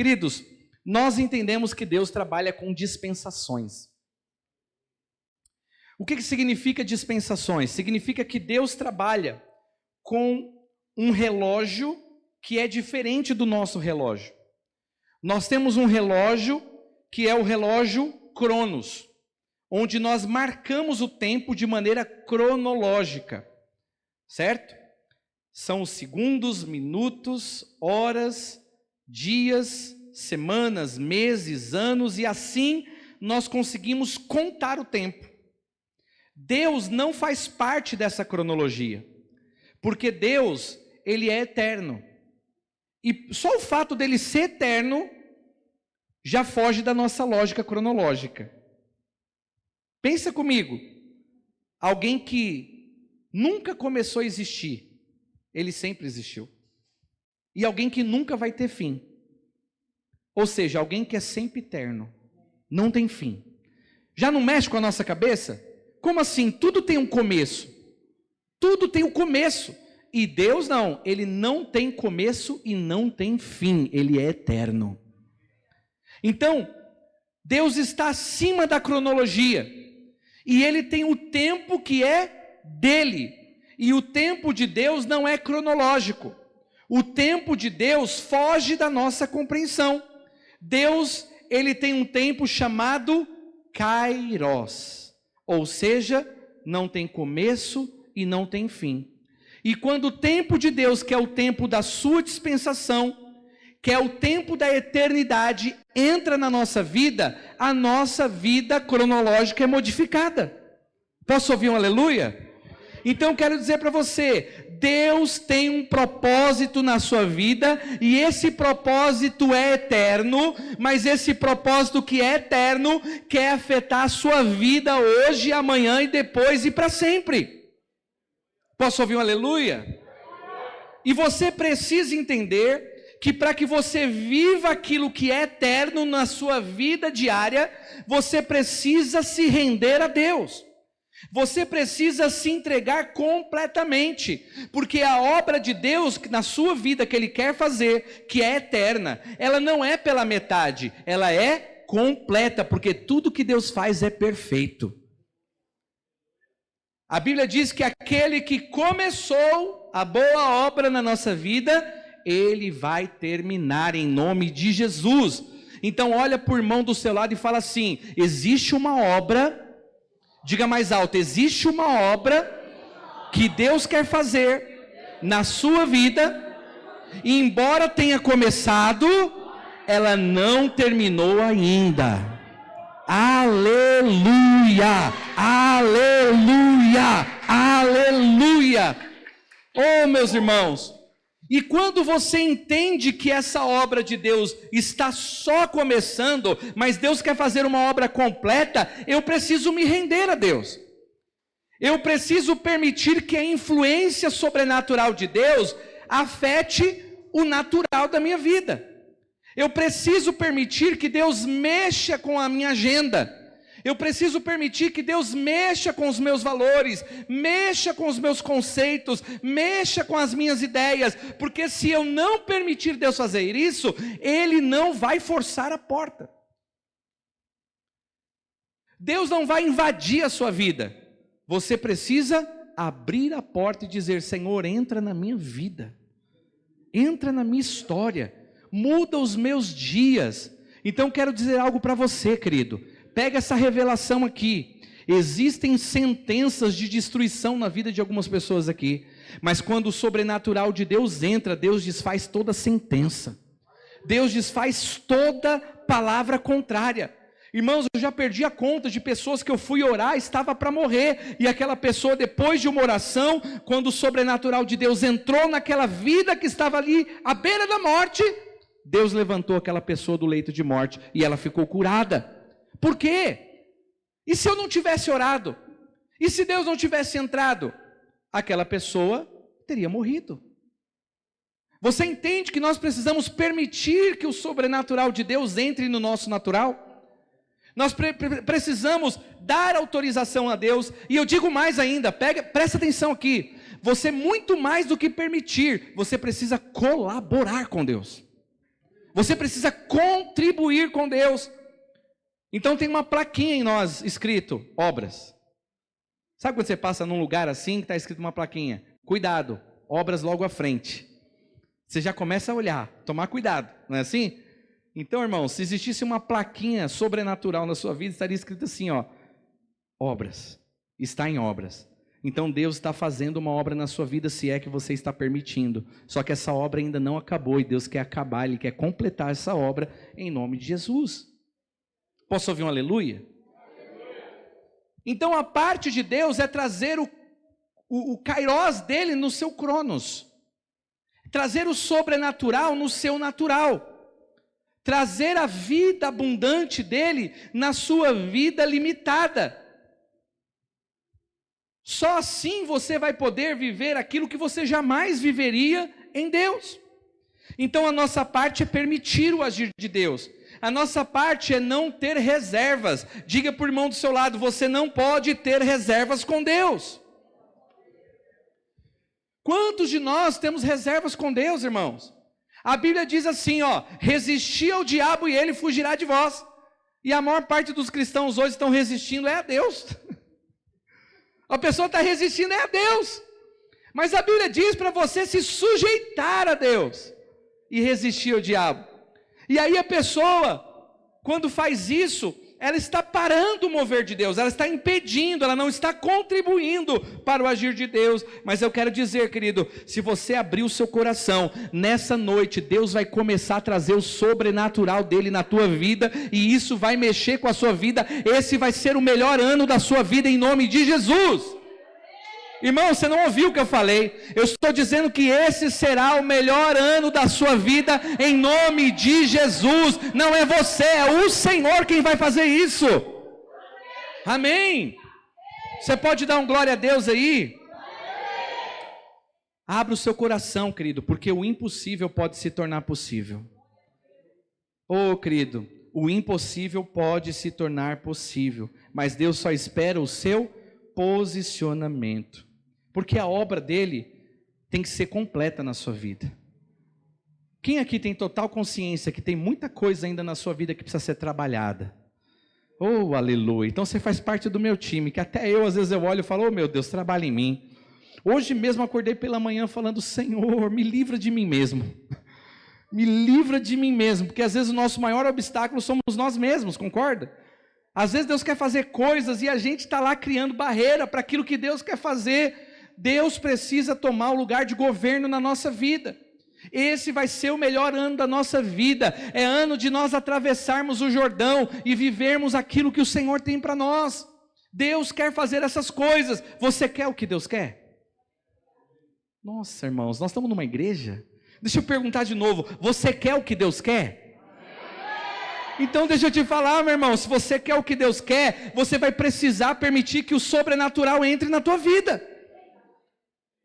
Queridos, nós entendemos que Deus trabalha com dispensações. O que significa dispensações? Significa que Deus trabalha com um relógio que é diferente do nosso relógio. Nós temos um relógio que é o relógio Cronos, onde nós marcamos o tempo de maneira cronológica, certo? São os segundos, minutos, horas, dias, semanas, meses, anos, e assim nós conseguimos contar o tempo. Deus não faz parte dessa cronologia, porque Deus, ele é eterno. E só o fato dele ser eterno já foge da nossa lógica cronológica. Pensa comigo, alguém que nunca começou a existir, ele sempre existiu. E alguém que nunca vai ter fim. Ou seja, alguém que é sempre eterno, não tem fim. Já não mexe com a nossa cabeça? Como assim? Tudo tem um começo. Tudo tem um começo. E Deus não, ele não tem começo e não tem fim, ele é eterno. Então, Deus está acima da cronologia, e ele tem o tempo que é dele, e o tempo de Deus não é cronológico. O tempo de Deus foge da nossa compreensão. Deus, ele tem um tempo chamado Kairos, ou seja, não tem começo e não tem fim. E quando o tempo de Deus, que é o tempo da sua dispensação, que é o tempo da eternidade, entra na nossa vida, a nossa vida cronológica é modificada. Posso ouvir um aleluia? Então quero dizer para você, Deus tem um propósito na sua vida, e esse propósito é eterno, mas esse propósito que é eterno, quer afetar a sua vida hoje, amanhã e depois e para sempre. Posso ouvir um aleluia? E você precisa entender que para que você viva aquilo que é eterno na sua vida diária, você precisa se render a Deus. Você precisa se entregar completamente, porque a obra de Deus na sua vida que Ele quer fazer, que é eterna, ela não é pela metade, ela é completa, porque tudo que Deus faz é perfeito. A Bíblia diz que aquele que começou a boa obra na nossa vida, ele vai terminar em nome de Jesus. Então olha para o irmão do seu lado e fala assim: existe uma obra, diga mais alto, existe uma obra que Deus quer fazer na sua vida, e embora tenha começado, ela não terminou ainda. Aleluia, aleluia, aleluia. Oh, meus irmãos, e quando você entende que essa obra de Deus está só começando, mas Deus quer fazer uma obra completa, eu preciso me render a Deus. Eu preciso permitir que a influência sobrenatural de Deus afete o natural da minha vida. Eu preciso permitir que Deus mexa com a minha agenda. Eu preciso permitir que Deus mexa com os meus valores, mexa com os meus conceitos, mexa com as minhas ideias, porque se eu não permitir Deus fazer isso, Ele não vai forçar a porta. Deus não vai invadir a sua vida. Você precisa abrir a porta e dizer: Senhor, entra na minha vida, entra na minha história, muda os meus dias. Então quero dizer algo para você, querido. Pega essa revelação aqui. Existem sentenças de destruição na vida de algumas pessoas aqui, mas quando o sobrenatural de Deus entra, Deus desfaz toda sentença. Deus desfaz toda palavra contrária. Irmãos, eu já perdi a conta de pessoas que eu fui orar, estava para morrer, e aquela pessoa, depois de uma oração, quando o sobrenatural de Deus entrou naquela vida que estava ali à beira da morte, Deus levantou aquela pessoa do leito de morte e ela ficou curada. Por quê? E se eu não tivesse orado? E se Deus não tivesse entrado? Aquela pessoa teria morrido. Você entende que nós precisamos permitir que o sobrenatural de Deus entre no nosso natural? Nós precisamos dar autorização a Deus. E eu digo mais ainda, presta atenção aqui. Você muito mais do que permitir, você precisa colaborar com Deus. Você precisa contribuir com Deus. Então tem uma plaquinha em nós escrito, obras. Sabe quando você passa num lugar assim, que está escrito uma plaquinha? Cuidado, obras logo à frente. Você já começa a olhar, tomar cuidado, não é assim? Então, irmão, se existisse uma plaquinha sobrenatural na sua vida, estaria escrito assim, ó, obras, está em obras. Então Deus está fazendo uma obra na sua vida, se é que você está permitindo. Só que essa obra ainda não acabou e Deus quer acabar, Ele quer completar essa obra em nome de Jesus. Posso ouvir um aleluia? Então a parte de Deus é trazer o kairos dele no seu cronos. Trazer o sobrenatural no seu natural. Trazer a vida abundante dele na sua vida limitada. Só assim você vai poder viver aquilo que você jamais viveria em Deus. Então a nossa parte é permitir o agir de Deus. A nossa parte é não ter reservas. Diga para o irmão do seu lado, você não pode ter reservas com Deus. Quantos de nós temos reservas com Deus, irmãos? A Bíblia diz assim, ó, resisti ao diabo e ele fugirá de vós. E a maior parte dos cristãos hoje estão resistindo é a Deus. A pessoa está resistindo é a Deus. Mas a Bíblia diz para você se sujeitar a Deus e resistir ao diabo. E aí a pessoa, quando faz isso, ela está parando o mover de Deus, ela está impedindo, ela não está contribuindo para o agir de Deus. Mas eu quero dizer, querido, se você abrir o seu coração, nessa noite, Deus vai começar a trazer o sobrenatural dele na tua vida, e isso vai mexer com a sua vida. Esse vai ser o melhor ano da sua vida, em nome de Jesus. Irmão, você não ouviu o que eu falei? Eu estou dizendo que esse será o melhor ano da sua vida, em nome de Jesus. Não é você, é o Senhor quem vai fazer isso. Amém? Você pode dar um glória a Deus aí? Abra o seu coração, querido, porque o impossível pode se tornar possível. Oh, querido, o impossível pode se tornar possível, mas Deus só espera o seu posicionamento. Porque a obra dele tem que ser completa na sua vida. Quem aqui tem total consciência que tem muita coisa ainda na sua vida que precisa ser trabalhada? Oh, aleluia! Então você faz parte do meu time, que até eu, às vezes eu olho e falo, oh meu Deus, trabalha em mim. Hoje mesmo acordei pela manhã falando, Senhor, me livra de mim mesmo. Me livra de mim mesmo, porque às vezes o nosso maior obstáculo somos nós mesmos, concorda? Às vezes Deus quer fazer coisas e a gente está lá criando barreira para aquilo que Deus quer fazer. Deus precisa tomar o lugar de governo na nossa vida. Esse vai ser o melhor ano da nossa vida. É ano de nós atravessarmos o Jordão e vivermos aquilo que o Senhor tem para nós. Deus quer fazer essas coisas. Você quer o que Deus quer? Nossa, irmãos, nós estamos numa igreja? Deixa eu perguntar de novo. Você quer o que Deus quer? Então deixa eu te falar, meu irmão. Se você quer o que Deus quer, você vai precisar permitir que o sobrenatural entre na tua vida.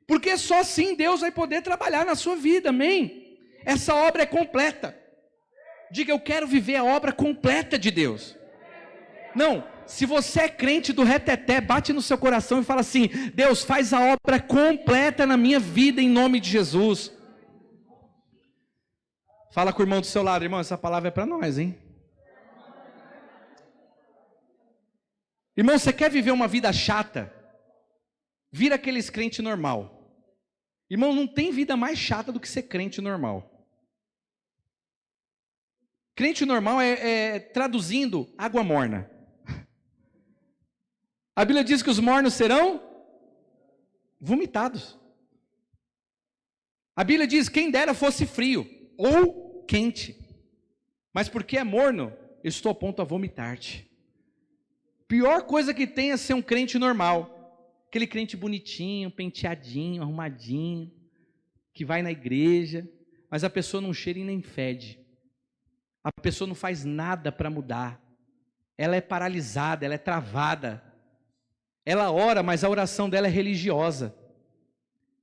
Porque só assim Deus vai poder trabalhar na sua vida, amém? Essa obra é completa. Diga, eu quero viver a obra completa de Deus. Não, se você é crente do reteté, bate no seu coração e fala assim, Deus, faz a obra completa na minha vida, em nome de Jesus. Fala com o irmão do seu lado, irmão, essa palavra é para nós, hein? Irmão, você quer viver uma vida chata? Vira aqueles crentes normal. Irmão, não tem vida mais chata do que ser crente normal. Crente normal traduzindo, água morna. A Bíblia diz que os mornos serão vomitados. A Bíblia diz, quem dera fosse frio ou quente. Mas porque é morno, eu estou a ponto a vomitar-te. Pior coisa que tem é ser um crente normal. Aquele crente bonitinho, penteadinho, arrumadinho, que vai na igreja, mas a pessoa não cheira e nem fede. A pessoa não faz nada para mudar. Ela é paralisada, ela é travada. Ela ora, mas a oração dela é religiosa.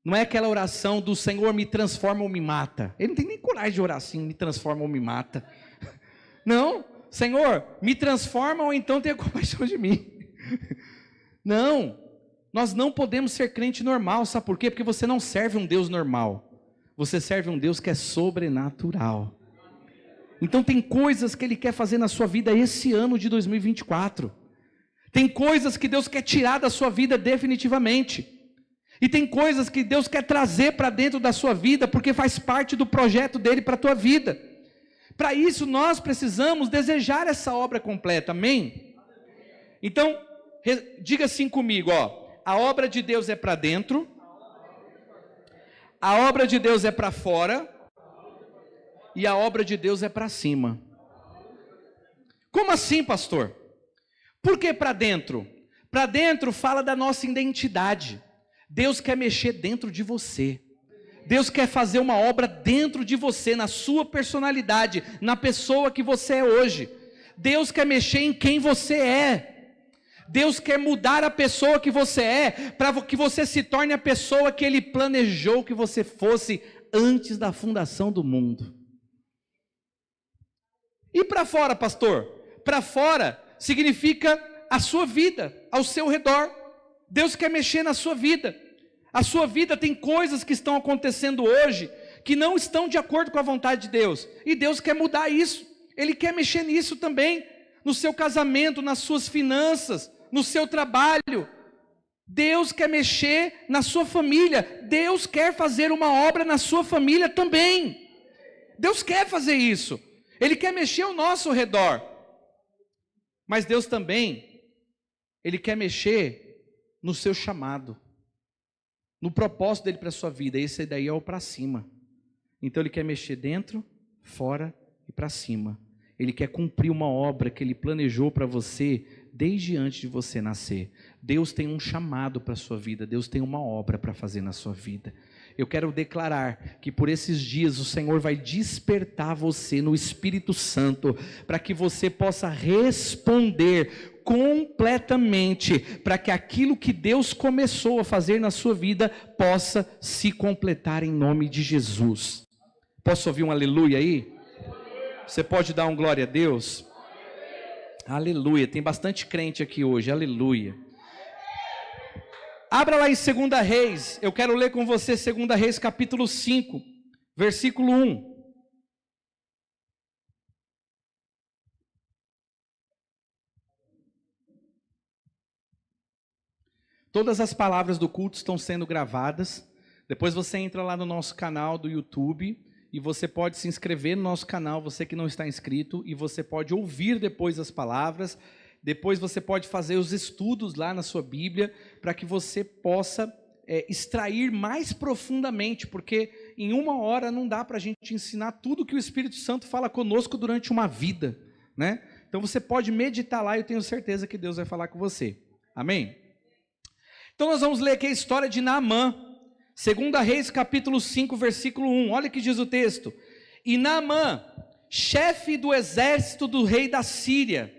Não é aquela oração do Senhor me transforma ou me mata. Ele não tem nem coragem de orar assim, me transforma ou me mata. Não, Senhor, me transforma ou então tenha compaixão de mim. Não. Nós não podemos ser crente normal, sabe por quê? Porque você não serve um Deus normal, você serve um Deus que é sobrenatural. Então tem coisas que Ele quer fazer na sua vida esse ano de 2024. Tem coisas que Deus quer tirar da sua vida definitivamente. E tem coisas que Deus quer trazer para dentro da sua vida, porque faz parte do projeto dEle para a tua vida. Para isso nós precisamos desejar essa obra completa, amém? Então, diga assim comigo, ó, a obra de Deus é para dentro, a obra de Deus é para fora, e a obra de Deus é para cima. Como assim, pastor? Por que para dentro? Para dentro fala da nossa identidade. Deus quer mexer dentro de você. Deus quer fazer uma obra dentro de você, na sua personalidade, na pessoa que você é hoje. Deus quer mexer em quem você é. Deus quer mudar a pessoa que você é, para que você se torne a pessoa que Ele planejou que você fosse antes da fundação do mundo. E para fora, pastor? Para fora significa a sua vida, ao seu redor. Deus quer mexer na sua vida. A sua vida tem coisas que estão acontecendo hoje que não estão de acordo com a vontade de Deus. E Deus quer mudar isso. Ele quer mexer nisso também. No seu casamento, nas suas finanças, no seu trabalho. Deus quer mexer na sua família. Deus quer fazer uma obra na sua família também. Deus quer fazer isso. Ele quer mexer ao nosso redor. Mas Deus também, Ele quer mexer no seu chamado, no propósito dele para a sua vida. Esse daí é o para cima. Então Ele quer mexer dentro, fora e para cima. Ele quer cumprir uma obra que Ele planejou para você desde antes de você nascer. Deus tem um chamado para a sua vida. Deus tem uma obra para fazer na sua vida. Eu quero declarar que por esses dias o Senhor vai despertar você no Espírito Santo, para que você possa responder completamente, para que aquilo que Deus começou a fazer na sua vida possa se completar em nome de Jesus. Posso ouvir um aleluia aí? Você pode dar um glória a Deus? Aleluia, tem bastante crente aqui hoje, aleluia. Abra lá em 2 Reis, eu quero ler com você 2 Reis capítulo 5, versículo 1. Todas as palavras do culto estão sendo gravadas. Depois você entra lá no nosso canal do YouTube e você pode se inscrever no nosso canal, você que não está inscrito, e você pode ouvir depois as palavras. Depois você pode fazer os estudos lá na sua Bíblia, para que você possa extrair mais profundamente, porque em uma hora não dá para a gente ensinar tudo que o Espírito Santo fala conosco durante uma vida, né? Então você pode meditar lá e eu tenho certeza que Deus vai falar com você. Amém? Então nós vamos ler aqui a história de Naamã, 2 Reis capítulo 5, versículo 1. Olha o que diz o texto. E Naamã, chefe do exército do rei da Síria,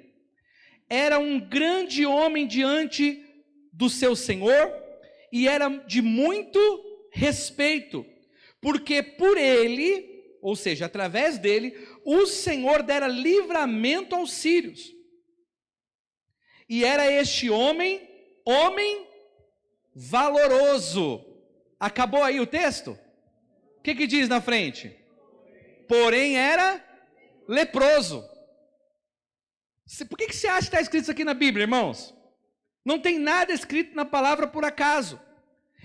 era um grande homem diante do seu senhor e era de muito respeito, porque por ele, ou seja, através dele, o Senhor dera livramento aos sírios. E era este homem valoroso. Acabou aí o texto? O que diz na frente? Porém era leproso. Por que você acha que está escrito isso aqui na Bíblia, irmãos? Não tem nada escrito na palavra por acaso.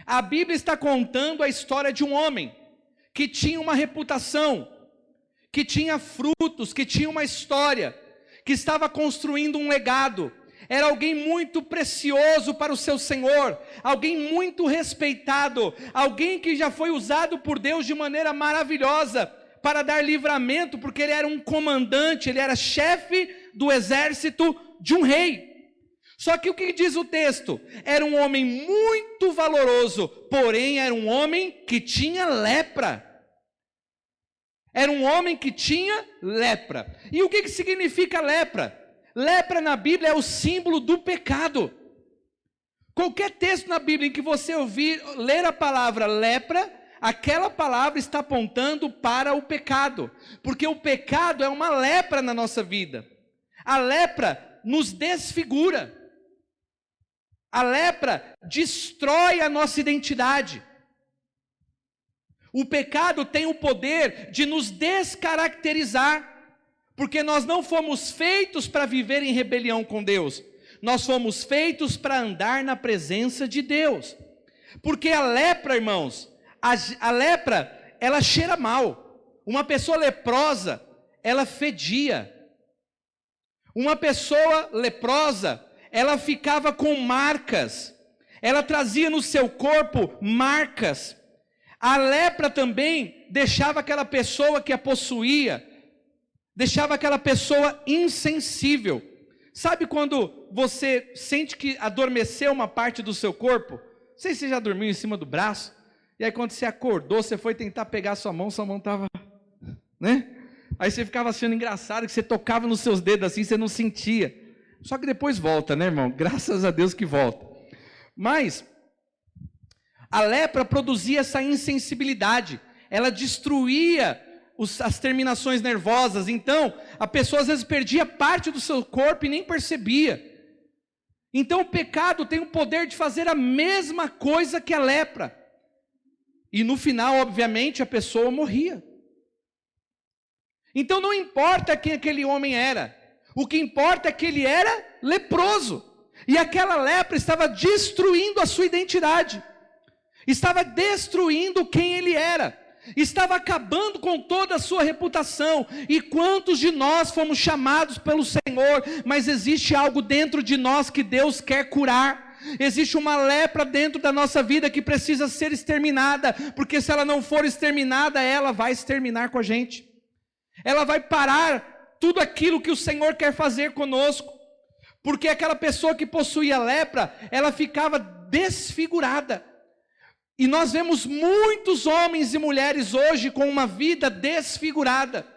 A Bíblia está contando a história de um homem que tinha uma reputação, que tinha frutos, que tinha uma história, que estava construindo um legado. Era alguém muito precioso para o seu Senhor, alguém muito respeitado, alguém que já foi usado por Deus de maneira maravilhosa para dar livramento, porque ele era um comandante, ele era chefe do exército de um rei. Só que o que diz o texto? Era um homem muito valoroso, porém era um homem que tinha lepra. Era um homem que tinha lepra. E o que significa lepra? Lepra na Bíblia é o símbolo do pecado. Qualquer texto na Bíblia em que você ler a palavra lepra, aquela palavra está apontando para o pecado, porque o pecado é uma lepra na nossa vida. A lepra nos desfigura. A lepra destrói a nossa identidade. O pecado tem o poder de nos descaracterizar. Porque nós não fomos feitos para viver em rebelião com Deus. Nós fomos feitos para andar na presença de Deus. Porque a lepra, irmãos, a lepra, ela cheira mal. Uma pessoa leprosa, ela fedia. Uma pessoa leprosa, ela ficava com marcas. Ela trazia no seu corpo marcas. A lepra também deixava aquela pessoa que a possuía, deixava aquela pessoa insensível. Sabe quando você sente que adormeceu uma parte do seu corpo? Não sei se você já dormiu em cima do braço, e aí quando você acordou, você foi tentar pegar sua mão estava, né? Aí você ficava achando engraçado, que você tocava nos seus dedos assim, você não sentia. Só que depois volta, né, irmão? Graças a Deus que volta. Mas a lepra produzia essa insensibilidade, ela destruía as terminações nervosas. Então a pessoa às vezes perdia parte do seu corpo e nem percebia. Então o pecado tem o poder de fazer a mesma coisa que a lepra, e no final, obviamente, a pessoa morria. Então não importa quem aquele homem era, o que importa é que ele era leproso, e aquela lepra estava destruindo a sua identidade, estava destruindo quem ele era, estava acabando com toda a sua reputação. E quantos de nós fomos chamados pelo Senhor, mas existe algo dentro de nós que Deus quer curar. Existe uma lepra dentro da nossa vida que precisa ser exterminada, porque se ela não for exterminada, ela vai exterminar com a gente. Ela vai parar tudo aquilo que o Senhor quer fazer conosco. Porque aquela pessoa que possuía lepra, ela ficava desfigurada. E nós vemos muitos homens e mulheres hoje com uma vida desfigurada.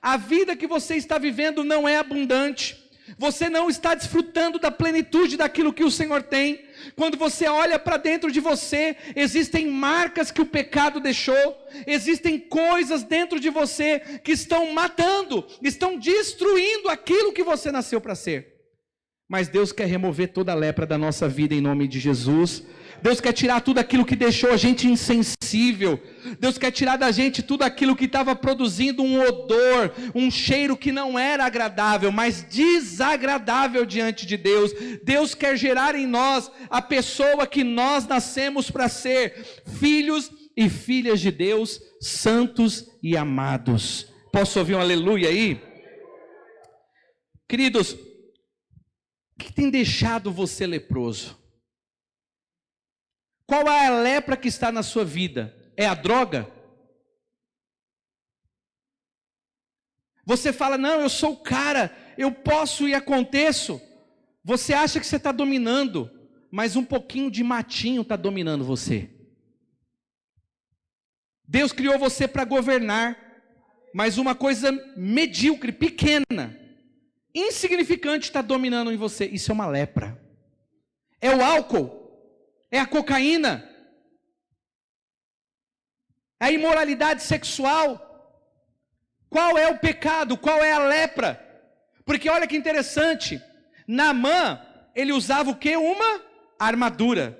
A vida que você está vivendo não é abundante. Você não está desfrutando da plenitude daquilo que o Senhor tem. Quando você olha para dentro de você, existem marcas que o pecado deixou. Existem coisas dentro de você que estão matando, estão destruindo aquilo que você nasceu para ser. Mas Deus quer remover toda a lepra da nossa vida em nome de Jesus. Deus quer tirar tudo aquilo que deixou a gente insensível. Deus quer tirar da gente tudo aquilo que estava produzindo um odor, um cheiro que não era agradável, mas desagradável diante de Deus. Deus quer gerar em nós a pessoa que nós nascemos para ser, filhos e filhas de Deus, santos e amados. Posso ouvir um aleluia aí? Queridos, o que tem deixado você leproso? Qual é a lepra que está na sua vida? É a droga? Você fala, não, eu sou o cara, eu posso e aconteço. Você acha que você está dominando, mas um pouquinho de matinho está dominando você. Deus criou você para governar, mas uma coisa medíocre, pequena, insignificante está dominando em você. Isso é uma lepra. É o álcool. É a cocaína, é a imoralidade sexual. Qual é o pecado? Qual é a lepra? Porque olha que interessante, Naamã, ele usava o que? Uma armadura.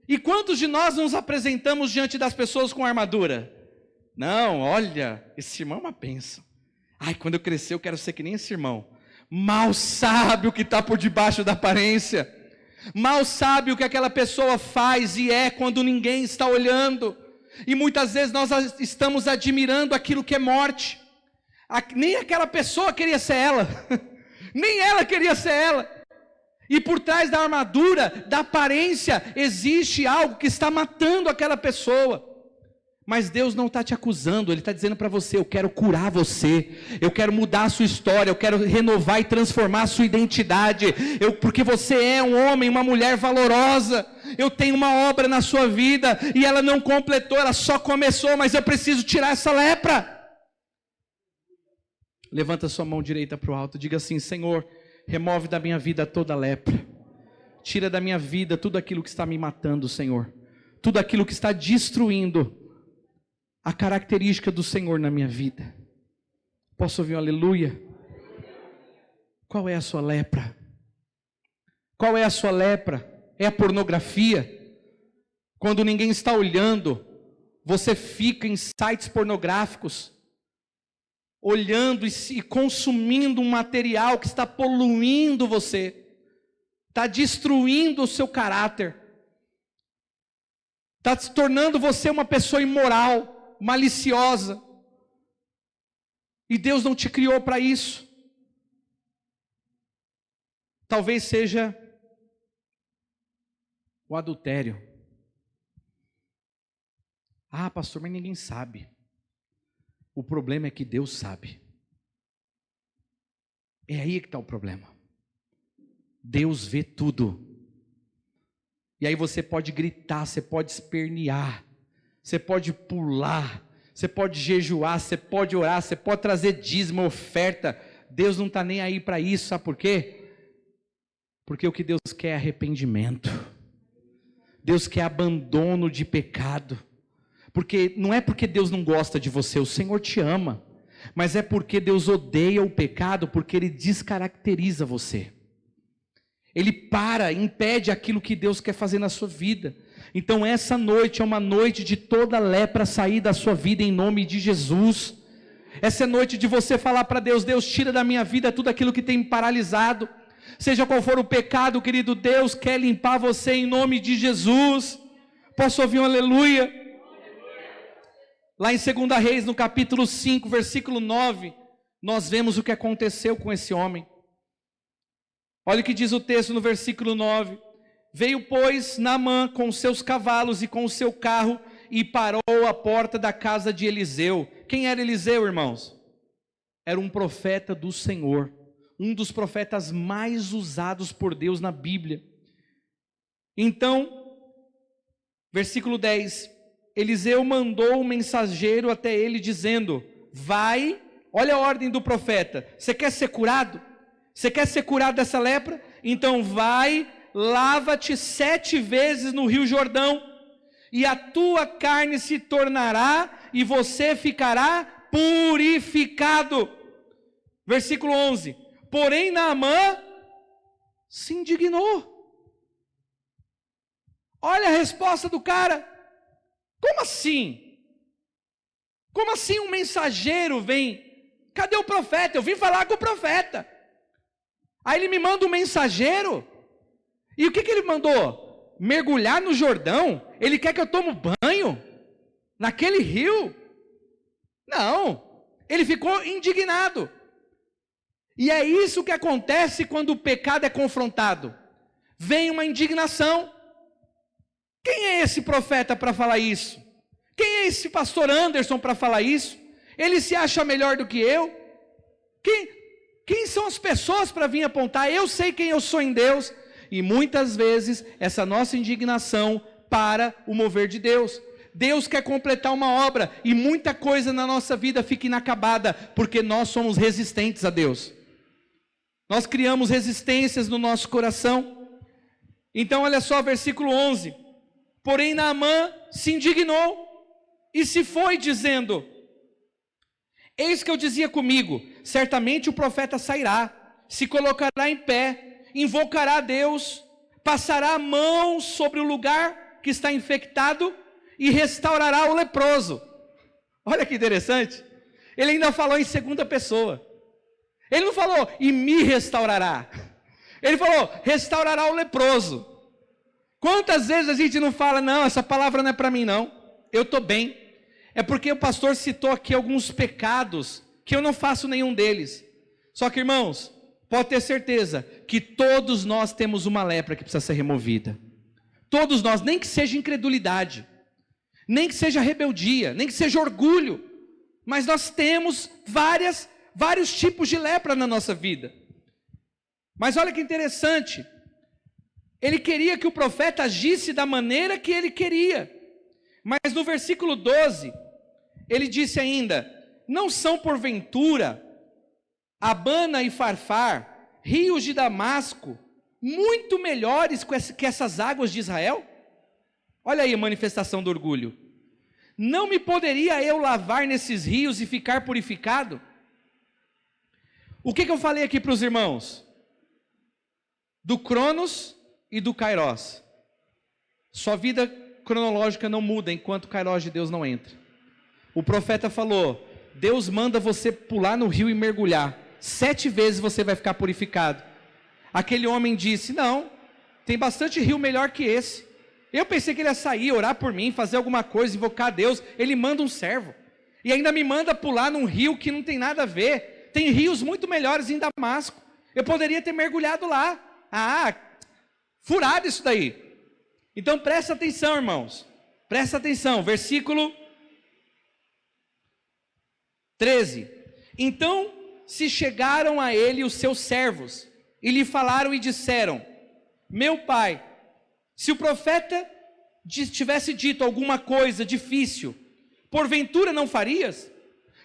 E quantos de nós nos apresentamos diante das pessoas com armadura? Não, olha, esse irmão é uma bênção. Ai, quando eu crescer eu quero ser que nem esse irmão. Mal sabe o que está por debaixo da aparência. Mal sabe o que aquela pessoa faz e é quando ninguém está olhando. E muitas vezes nós estamos admirando aquilo que é morte. Nem aquela pessoa queria ser ela. Nem ela queria ser ela. E por trás da armadura, da aparência, existe algo que está matando aquela pessoa. Mas Deus não está te acusando, Ele está dizendo para você, eu quero curar você, eu quero mudar a sua história, eu quero renovar e transformar a sua identidade, porque você é um homem, uma mulher valorosa, eu tenho uma obra na sua vida, e ela não completou, ela só começou, mas eu preciso tirar essa lepra. Levanta sua mão direita para o alto, diga assim, Senhor, remove da minha vida toda a lepra, tira da minha vida tudo aquilo que está me matando, Senhor, tudo aquilo que está destruindo a característica do Senhor na minha vida. Posso ouvir um aleluia? Qual é a sua lepra? Qual é a sua lepra? É a pornografia? Quando ninguém está olhando, você fica em sites pornográficos. olhando e consumindo um material que está poluindo você, está destruindo o seu caráter, está se tornando você uma pessoa imoral, maliciosa, e Deus não te criou para isso. Talvez seja o adultério. Ah, pastor, mas ninguém sabe. O problema é que Deus sabe. É aí que está o problema. Deus vê tudo. E aí você pode gritar, você pode espernear, você pode pular, você pode jejuar, você pode orar, você pode trazer dízimo, oferta. Deus não está nem aí para isso, sabe por quê? Porque o que Deus quer é arrependimento. Deus quer abandono de pecado. Porque não é porque Deus não gosta de você, o Senhor te ama, mas é porque Deus odeia o pecado, porque Ele descaracteriza você. Ele impede aquilo que Deus quer fazer na sua vida. Então essa noite é uma noite de toda lepra sair da sua vida em nome de Jesus. Essa é noite de você falar para Deus: Deus, tira da minha vida tudo aquilo que tem me paralisado. Seja qual for o pecado, querido, Deus quer limpar você em nome de Jesus. Posso ouvir um aleluia? Lá em 2 Reis, no capítulo 5, versículo 9, nós vemos o que aconteceu com esse homem. Olha o que diz o texto no versículo 9. Veio, pois, Naamã com os seus cavalos e com o seu carro e parou à porta da casa de Eliseu. Quem era Eliseu, irmãos? Era um profeta do Senhor, um dos profetas mais usados por Deus na Bíblia. Então, versículo 10, Eliseu mandou um mensageiro até ele dizendo: vai, olha a ordem do profeta, você quer ser curado? Você quer ser curado dessa lepra? Então vai, lava-te 7 vezes no rio Jordão, e a tua carne se tornará, e você ficará purificado. Versículo 11, porém Naamã se indignou. Olha a resposta do cara. Como assim? Como assim um mensageiro vem? Cadê o profeta? Eu vim falar com o profeta. Aí ele me manda um mensageiro. E o que ele mandou? Mergulhar no Jordão? Ele quer que eu tome banho? Naquele rio? Não. Ele ficou indignado. E é isso que acontece quando o pecado é confrontado. Vem uma indignação. Quem é esse profeta para falar isso? Quem é esse pastor Anderson para falar isso? Ele se acha melhor do que eu? Quem são as pessoas para vir apontar? Eu sei quem eu sou em Deus. E muitas vezes essa nossa indignação para o mover de Deus. Deus quer completar uma obra e muita coisa na nossa vida fica inacabada porque nós somos resistentes a Deus. Nós criamos resistências no nosso coração. Então olha só, versículo 11. Porém Naamã se indignou e se foi dizendo: eis que eu dizia comigo, certamente o profeta sairá, se colocará em pé, invocará a Deus, passará a mão sobre o lugar que está infectado e restaurará o leproso. Olha que interessante, ele ainda falou em segunda pessoa. Ele não falou, e me restaurará. Ele falou, restaurará o leproso. Quantas vezes a gente não fala, não, essa palavra não é para mim não, eu estou bem. É porque o pastor citou aqui alguns pecados, que eu não faço nenhum deles. Só que, irmãos, pode ter certeza, que todos nós temos uma lepra que precisa ser removida. Todos nós, nem que seja incredulidade, nem que seja rebeldia, nem que seja orgulho, mas nós temos vários tipos de lepra na nossa vida. Mas olha que interessante, ele queria que o profeta agisse da maneira que ele queria, mas no versículo 12, ele disse ainda, não são porventura Abana e Farfar, rios de Damasco, muito melhores que essas águas de Israel? Olha aí a manifestação do orgulho. Não me poderia eu lavar nesses rios e ficar purificado? O que eu falei aqui para os irmãos? Do Cronos e do Kairos. Sua vida cronológica não muda enquanto o Kairos de Deus não entra. O profeta falou, Deus manda você pular no rio e mergulhar. 7 vezes você vai ficar purificado. Aquele homem disse: não, tem bastante rio melhor que esse. Eu pensei que ele ia sair, orar por mim, fazer alguma coisa, invocar a Deus. Ele manda um servo. E ainda me manda pular num rio que não tem nada a ver. Tem rios muito melhores em Damasco. Eu poderia ter mergulhado lá. Furado isso daí. Então presta atenção, irmãos. Presta atenção, versículo 13. Então se chegaram a ele os seus servos, e lhe falaram e disseram: meu pai, se o profeta tivesse dito alguma coisa difícil, porventura não farias?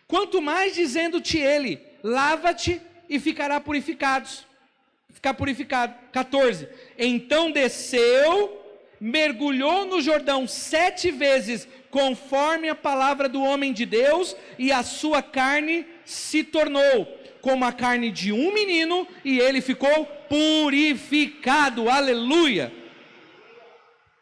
Quanto mais dizendo-te ele: lava-te e ficará purificado. 14. Então desceu, mergulhou no Jordão 7 vezes, conforme a palavra do homem de Deus, e a sua carne se tornou como a carne de um menino, e ele ficou purificado. Aleluia!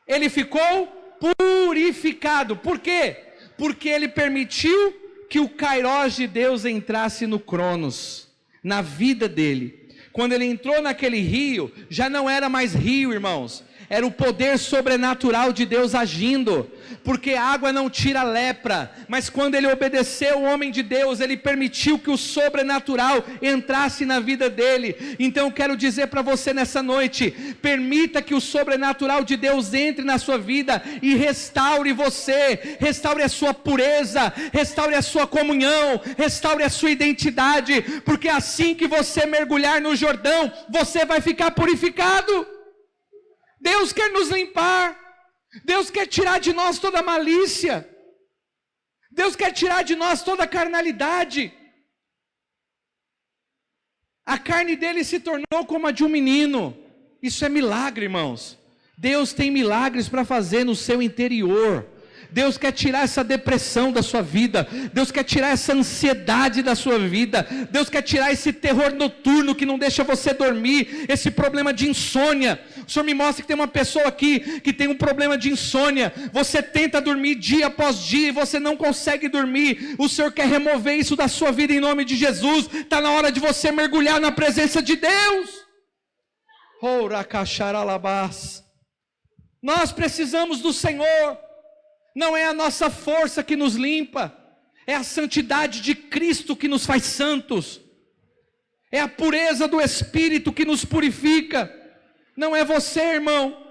Ele ficou purificado. Por quê? Porque ele permitiu que o Kairós de Deus entrasse no Cronos, na vida dele. Quando ele entrou naquele rio, já não era mais rio, irmãos, era o poder sobrenatural de Deus agindo, porque a água não tira a lepra, mas quando ele obedeceu o homem de Deus, ele permitiu que o sobrenatural entrasse na vida dele. Então eu quero dizer para você nessa noite: permita que o sobrenatural de Deus entre na sua vida e restaure você, restaure a sua pureza, restaure a sua comunhão, restaure a sua identidade, porque assim que você mergulhar no Jordão, você vai ficar purificado. Deus quer nos limpar, Deus quer tirar de nós toda malícia, Deus quer tirar de nós toda carnalidade. A carne dele se tornou como a de um menino. Isso é milagre, irmãos. Deus tem milagres para fazer no seu interior. Deus quer tirar essa depressão da sua vida, Deus quer tirar essa ansiedade da sua vida, Deus quer tirar esse terror noturno que não deixa você dormir, esse problema de insônia. O Senhor me mostra que tem uma pessoa aqui que tem um problema de insônia. Você tenta dormir dia após dia e você não consegue dormir. O Senhor quer remover isso da sua vida em nome de Jesus. Está na hora de você mergulhar na presença de Deus. Nós precisamos do Senhor. Não é a nossa força que nos limpa, é a santidade de Cristo que nos faz santos, é a pureza do Espírito que nos purifica. Não é você, irmão.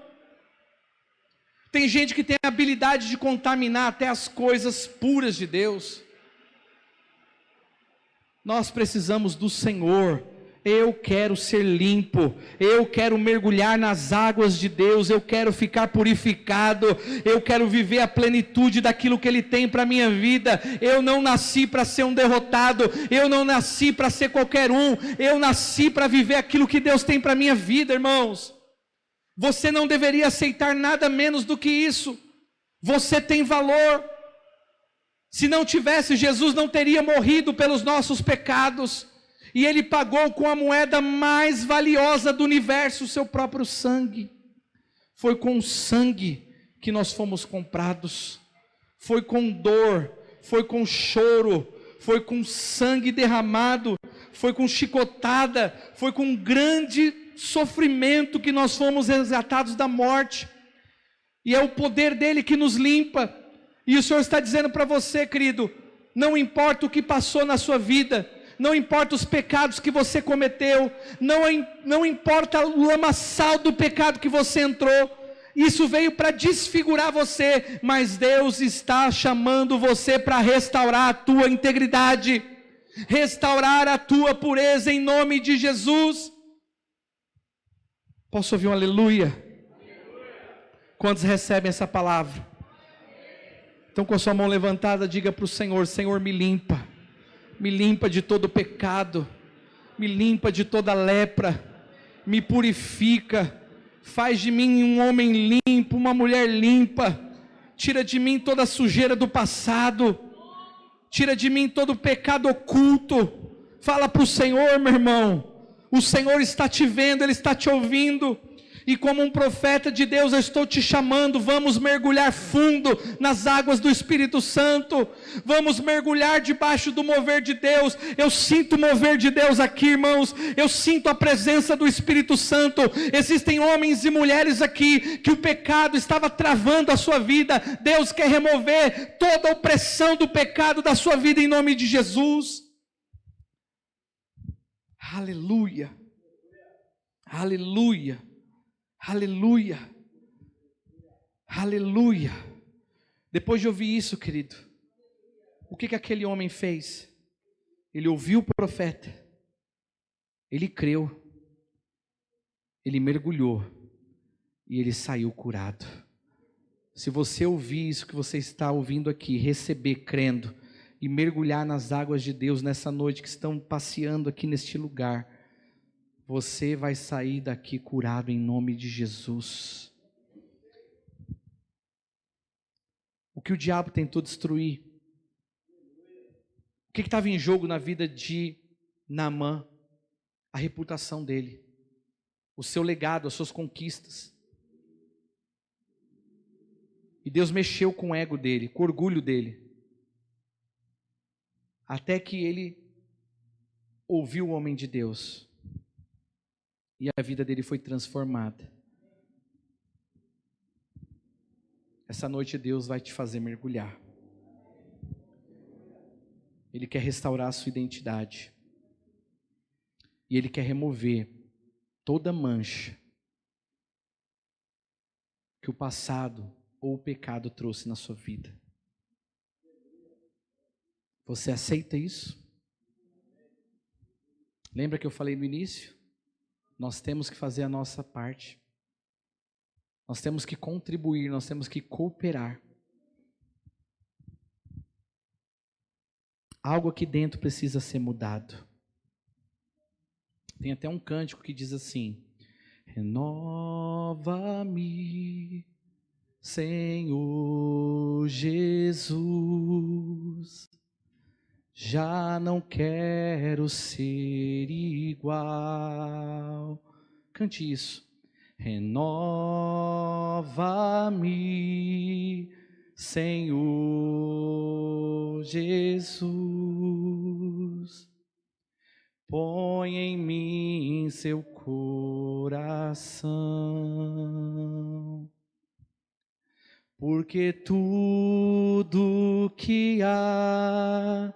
Tem gente que tem a habilidade de contaminar até as coisas puras de Deus. Nós precisamos do Senhor. Eu quero ser limpo, eu quero mergulhar nas águas de Deus, eu quero ficar purificado, eu quero viver a plenitude daquilo que Ele tem para a minha vida. Eu não nasci para ser um derrotado, eu não nasci para ser qualquer um, eu nasci para viver aquilo que Deus tem para a minha vida, irmãos. Você não deveria aceitar nada menos do que isso. Você tem valor. Se não tivesse, Jesus não teria morrido pelos nossos pecados. E Ele pagou com a moeda mais valiosa do universo, o seu próprio sangue. Foi com sangue que nós fomos comprados. Foi com dor, foi com choro, foi com sangue derramado, foi com chicotada, foi com grande sofrimento que nós fomos resgatados da morte. E é o poder dele que nos limpa. E o Senhor está dizendo para você, querido, não importa o que passou na sua vida, não importa os pecados que você cometeu, não importa o lamaçal do pecado que você entrou, isso veio para desfigurar você, mas Deus está chamando você para restaurar a tua integridade, restaurar a tua pureza em nome de Jesus. Posso ouvir um aleluia? Quantos recebem essa palavra? Então, com a sua mão levantada, diga para o Senhor: Senhor, me limpa de todo pecado, me limpa de toda lepra, me purifica, faz de mim um homem limpo, uma mulher limpa, tira de mim toda a sujeira do passado, tira de mim todo o pecado oculto. Fala para o Senhor, meu irmão, o Senhor está te vendo, Ele está te ouvindo. E como um profeta de Deus, eu estou te chamando, vamos mergulhar fundo nas águas do Espírito Santo, vamos mergulhar debaixo do mover de Deus. Eu sinto o mover de Deus aqui, irmãos, eu sinto a presença do Espírito Santo. Existem homens e mulheres aqui, que o pecado estava travando a sua vida. Deus quer remover toda a opressão do pecado da sua vida, em nome de Jesus. Aleluia, aleluia, aleluia, aleluia. Depois de ouvir isso, querido, o que aquele homem fez? Ele ouviu o profeta, ele creu, ele mergulhou e ele saiu curado. Se você ouvir isso que você está ouvindo aqui, receber crendo e mergulhar nas águas de Deus nessa noite que estão passeando aqui neste lugar, você vai sair daqui curado em nome de Jesus. O que o diabo tentou destruir? O que estava em jogo na vida de Naamã? A reputação dele, o seu legado, as suas conquistas. E Deus mexeu com o ego dele, com o orgulho dele, até que ele ouviu o homem de Deus, e a vida dele foi transformada. Essa noite Deus vai te fazer mergulhar. Ele quer restaurar a sua identidade, e Ele quer remover toda mancha que o passado ou o pecado trouxe na sua vida. Você aceita isso? Lembra que eu falei no início? Nós temos que fazer a nossa parte. Nós temos que contribuir, nós temos que cooperar. Algo aqui dentro precisa ser mudado. Tem até um cântico que diz assim: renova-me, Senhor Jesus, já não quero ser igual. Cante isso. Renova-me, Senhor Jesus, põe em mim seu coração, porque tudo que há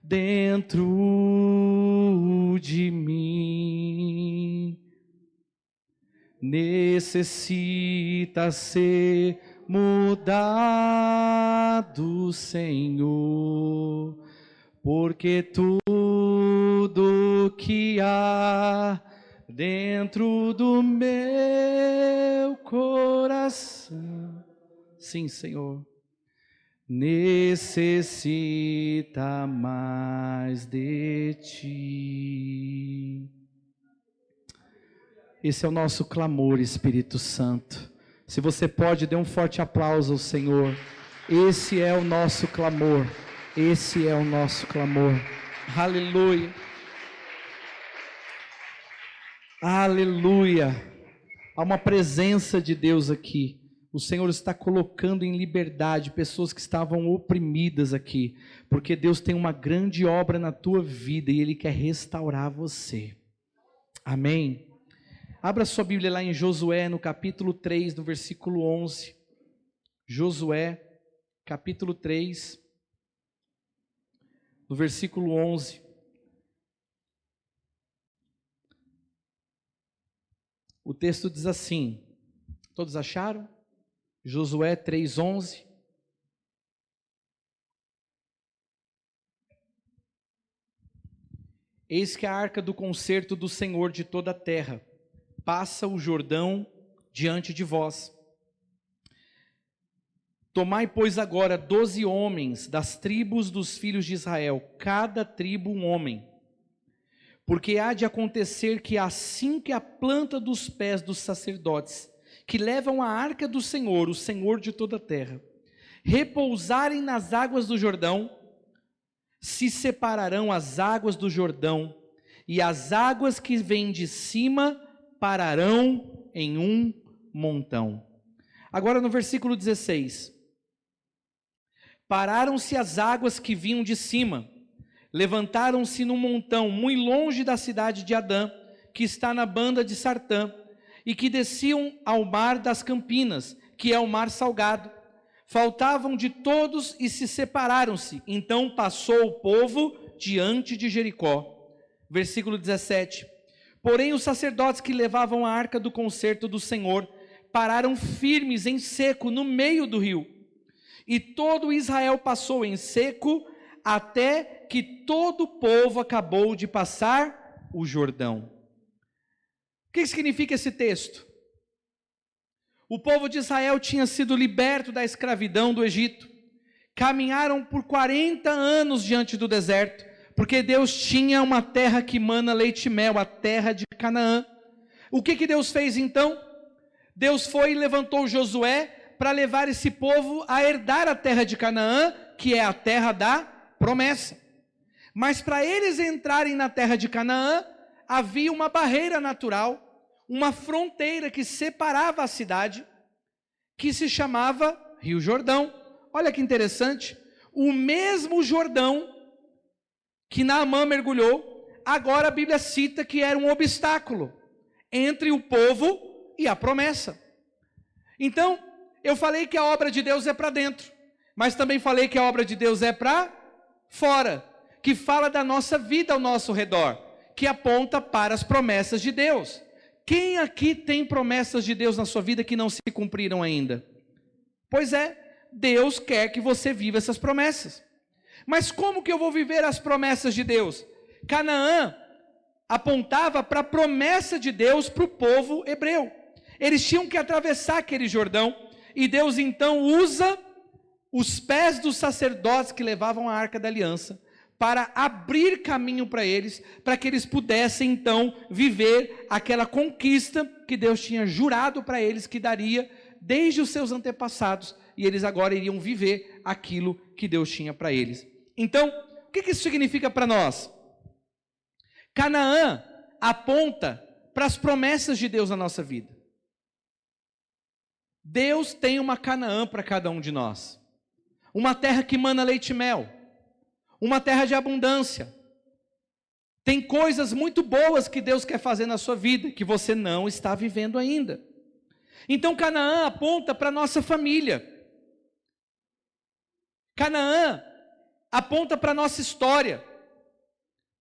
dentro de mim necessita ser mudado, Senhor, porque tudo que há dentro do meu coração, sim, Senhor, necessita mais de Ti. Esse é o nosso clamor, Espírito Santo. Se você pode, dê um forte aplauso ao Senhor. Esse é o nosso clamor. Esse é o nosso clamor. Aleluia. Aleluia. Há uma presença de Deus aqui. O Senhor está colocando em liberdade pessoas que estavam oprimidas aqui, porque Deus tem uma grande obra na tua vida e Ele quer restaurar você. Amém? Abra sua Bíblia lá em Josué, no capítulo 3, no versículo 11. Josué, capítulo 3, no versículo 11. O texto diz assim, todos acharam? Josué 3:11. Eis que a arca do concerto do Senhor de toda a terra passa o Jordão diante de vós. Tomai, pois, agora 12 homens das tribos dos filhos de Israel, cada tribo um homem. Porque há de acontecer que assim que a planta dos pés dos sacerdotes, que levam a arca do Senhor, o Senhor de toda a terra, repousarem nas águas do Jordão, se separarão as águas do Jordão, e as águas que vêm de cima pararão em um montão. Agora no versículo 16. Pararam-se as águas que vinham de cima, levantaram-se num montão muito longe da cidade de Adã, que está na banda de Sartã, e que desciam ao mar das Campinas, que é o mar salgado. Faltavam de todos e se separaram-se. Então passou o povo diante de Jericó. Versículo 17. Porém os sacerdotes que levavam a arca do concerto do Senhor pararam firmes em seco no meio do rio. E todo Israel passou em seco até que todo o povo acabou de passar o Jordão. O que significa esse texto? O povo de Israel tinha sido liberto da escravidão do Egito. Caminharam por 40 anos diante do deserto, porque Deus tinha uma terra que mana leite e mel, a terra de Canaã. O que Deus fez então? Deus foi e levantou Josué para levar esse povo a herdar a terra de Canaã, que é a terra da promessa. Mas para eles entrarem na terra de Canaã, havia uma barreira natural, uma fronteira que separava a cidade, que se chamava Rio Jordão. Olha que interessante, o mesmo Jordão que Naamã mergulhou, agora a Bíblia cita que era um obstáculo entre o povo e a promessa. Então, eu falei que a obra de Deus é para dentro, mas também falei que a obra de Deus é para fora, que fala da nossa vida ao nosso redor, que aponta para as promessas de Deus. Quem aqui tem promessas de Deus na sua vida que não se cumpriram ainda? Pois é, Deus quer que você viva essas promessas. Mas como que eu vou viver as promessas de Deus? Canaã apontava para a promessa de Deus para o povo hebreu. Eles tinham que atravessar aquele Jordão, e Deus então usa os pés dos sacerdotes que levavam a Arca da Aliança para abrir caminho para eles, para que eles pudessem então viver aquela conquista que Deus tinha jurado para eles que daria desde os seus antepassados, e eles agora iriam viver aquilo que Deus tinha para eles. Então, o que isso significa para nós? Canaã aponta para as promessas de Deus na nossa vida. Deus tem uma Canaã para cada um de nós, uma terra que mana leite e mel, uma terra de abundância. Tem coisas muito boas que Deus quer fazer na sua vida, que você não está vivendo ainda. Então Canaã aponta para a nossa família. Canaã aponta para a nossa história.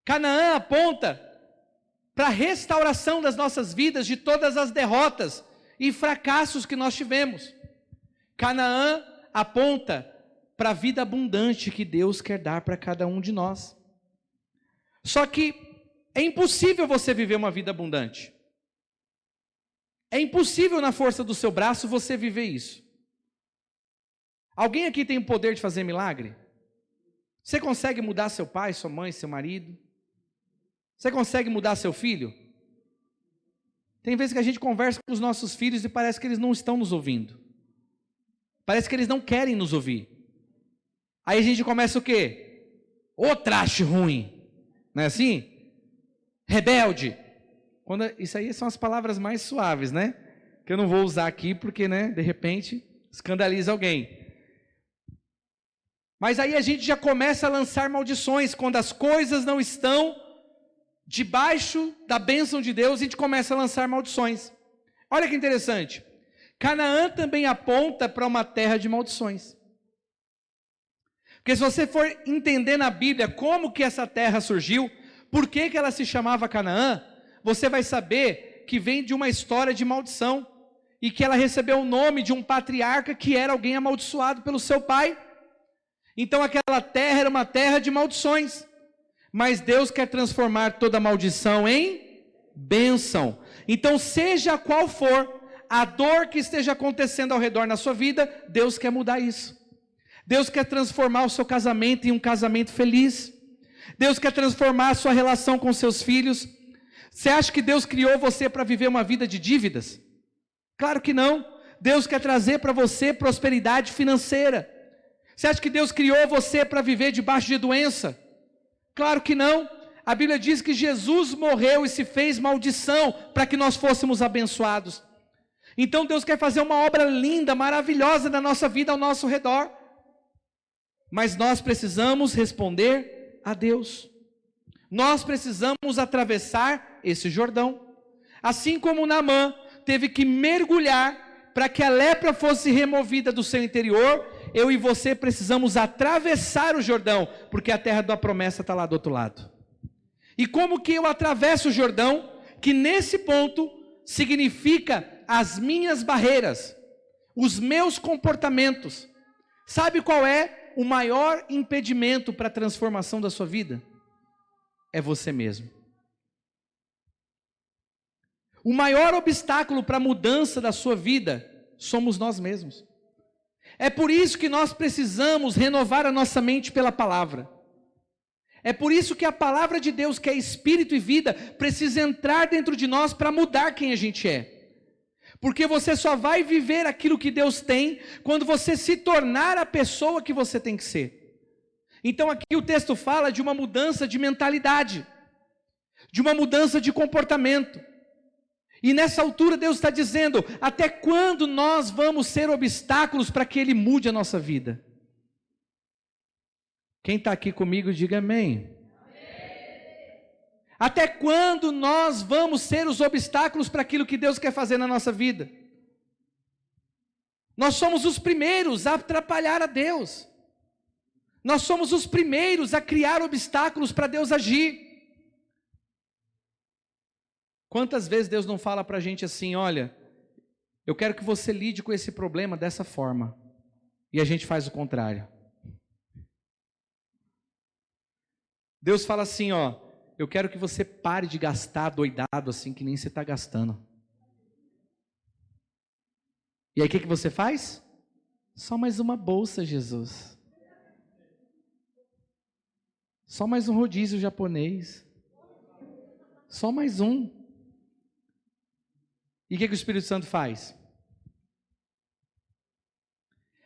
Canaã aponta para a restauração das nossas vidas, de todas as derrotas e fracassos que nós tivemos. Canaã aponta para a vida abundante que Deus quer dar para cada um de nós. Só que é impossível você viver uma vida abundante. É impossível na força do seu braço você viver isso. Alguém aqui tem o poder de fazer milagre? Você consegue mudar seu pai, sua mãe, seu marido? Você consegue mudar seu filho? Tem vezes que a gente conversa com os nossos filhos e parece que eles não estão nos ouvindo. Parece que eles não querem nos ouvir. Aí a gente começa o quê? Ô traste ruim. Não é assim? Rebelde. Isso aí são as palavras mais suaves, né? Que eu não vou usar aqui porque, né, de repente, escandaliza alguém. Mas aí a gente já começa a lançar maldições. Quando as coisas não estão debaixo da bênção de Deus, a gente começa a lançar maldições. Olha que interessante. Canaã também aponta para uma terra de maldições. Porque se você for entender na Bíblia como que essa terra surgiu, por que ela se chamava Canaã, você vai saber que vem de uma história de maldição, e que ela recebeu o nome de um patriarca que era alguém amaldiçoado pelo seu pai. Então aquela terra era uma terra de maldições, mas Deus quer transformar toda maldição em bênção. Então seja qual for a dor que esteja acontecendo ao redor na sua vida, Deus quer mudar isso. Deus quer transformar o seu casamento em um casamento feliz. Deus quer transformar a sua relação com seus filhos. Você acha que Deus criou você para viver uma vida de dívidas? Claro que não. Deus quer trazer para você prosperidade financeira. Você acha que Deus criou você para viver debaixo de doença? Claro que não. A Bíblia diz que Jesus morreu e se fez maldição para que nós fôssemos abençoados. Então Deus quer fazer uma obra linda, maravilhosa na nossa vida, ao nosso redor. Mas nós precisamos responder a Deus. Nós precisamos atravessar esse Jordão. Assim como Naamã teve que mergulhar para que a lepra fosse removida do seu interior, eu e você precisamos atravessar o Jordão, porque a terra da promessa está lá do outro lado. E como que eu atravesso o Jordão? Que nesse ponto significa as minhas barreiras, os meus comportamentos. Sabe qual é o maior impedimento para a transformação da sua vida? É você mesmo. O maior obstáculo para a mudança da sua vida somos nós mesmos. É por isso que nós precisamos renovar a nossa mente pela palavra. É por isso que a palavra de Deus, que é espírito e vida, precisa entrar dentro de nós para mudar quem a gente é. Porque você só vai viver aquilo que Deus tem quando você se tornar a pessoa que você tem que ser. Então aqui o texto fala de uma mudança de mentalidade, de uma mudança de comportamento. E nessa altura Deus está dizendo, até quando nós vamos ser obstáculos para que Ele mude a nossa vida? Quem está aqui comigo, diga amém. Até quando nós vamos ser os obstáculos para aquilo que Deus quer fazer na nossa vida? Nós somos os primeiros a atrapalhar a Deus. Nós somos os primeiros a criar obstáculos para Deus agir. Quantas vezes Deus não fala para a gente assim, olha, eu quero que você lide com esse problema dessa forma. E a gente faz o contrário. Deus fala assim, ó, eu quero que você pare de gastar doidado assim, que nem você está gastando. E aí o que você faz? Só mais uma bolsa, Jesus. Só mais um rodízio japonês. Só mais um. E o que o Espírito Santo faz?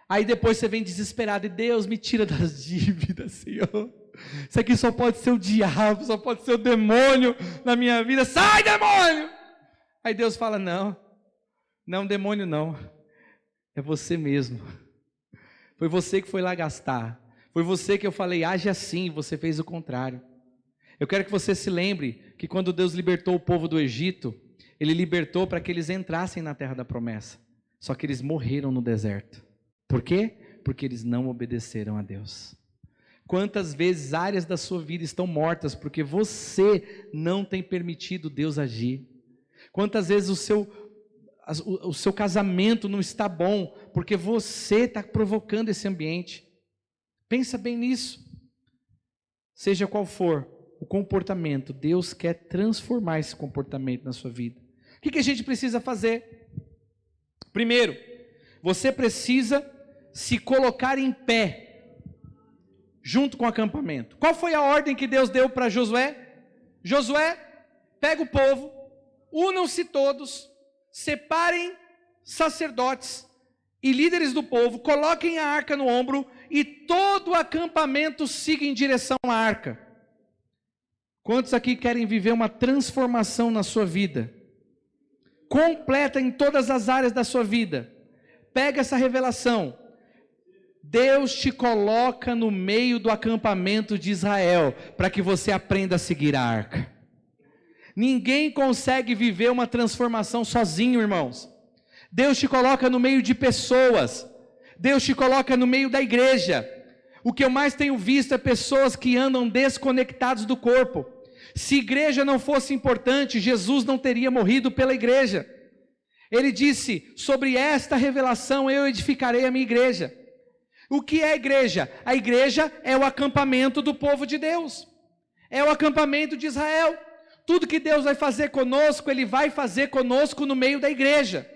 Aí depois você vem desesperado, e Deus me tira das dívidas, Senhor. Isso aqui só pode ser o diabo, só pode ser o demônio na minha vida. Sai, demônio! Aí Deus fala, não, demônio não. É você mesmo. Foi você que foi lá gastar. Foi você que eu falei, age assim, você fez o contrário. Eu quero que você se lembre que quando Deus libertou o povo do Egito, Ele libertou para que eles entrassem na terra da promessa. Só que eles morreram no deserto. Por quê? Porque eles não obedeceram a Deus. Quantas vezes áreas da sua vida estão mortas porque você não tem permitido Deus agir? Quantas vezes o seu casamento não está bom porque você está provocando esse ambiente? Pensa bem nisso. Seja qual for o comportamento, Deus quer transformar esse comportamento na sua vida. O que a gente precisa fazer? Primeiro, você precisa se colocar em pé junto com o acampamento. Qual foi a ordem que Deus deu para Josué? Josué, pega o povo, unam-se todos, separem sacerdotes e líderes do povo, coloquem a arca no ombro e todo o acampamento siga em direção à arca. Quantos aqui querem viver uma transformação na sua vida? Completa em todas as áreas da sua vida. Pega essa revelação. Deus te coloca no meio do acampamento de Israel para que você aprenda a seguir a arca. Ninguém consegue viver uma transformação sozinho, irmãos. Deus te coloca no meio de pessoas. Deus te coloca no meio da igreja. O que eu mais tenho visto é pessoas que andam desconectados do corpo. Se igreja não fosse importante, Jesus não teria morrido pela igreja. Ele disse, sobre esta revelação eu edificarei a minha igreja. O que é a igreja? A igreja é o acampamento do povo de Deus. É o acampamento de Israel. Tudo que Deus vai fazer conosco, Ele vai fazer conosco no meio da igreja.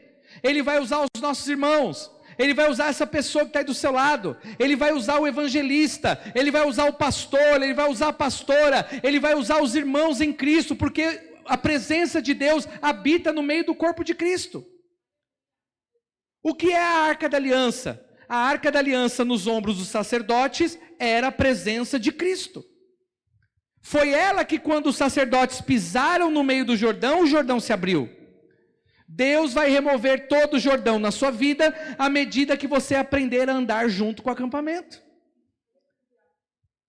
Ele vai usar os nossos irmãos. Ele vai usar essa pessoa que está aí do seu lado. Ele vai usar o evangelista. Ele vai usar o pastor. Ele vai usar a pastora. Ele vai usar os irmãos em Cristo, porque a presença de Deus habita no meio do corpo de Cristo. O que é a Arca da Aliança? A Arca da Aliança nos ombros dos sacerdotes era a presença de Cristo. Foi ela que, quando os sacerdotes pisaram no meio do Jordão, o Jordão se abriu. Deus vai remover todo o Jordão na sua vida à medida que você aprender a andar junto com o acampamento.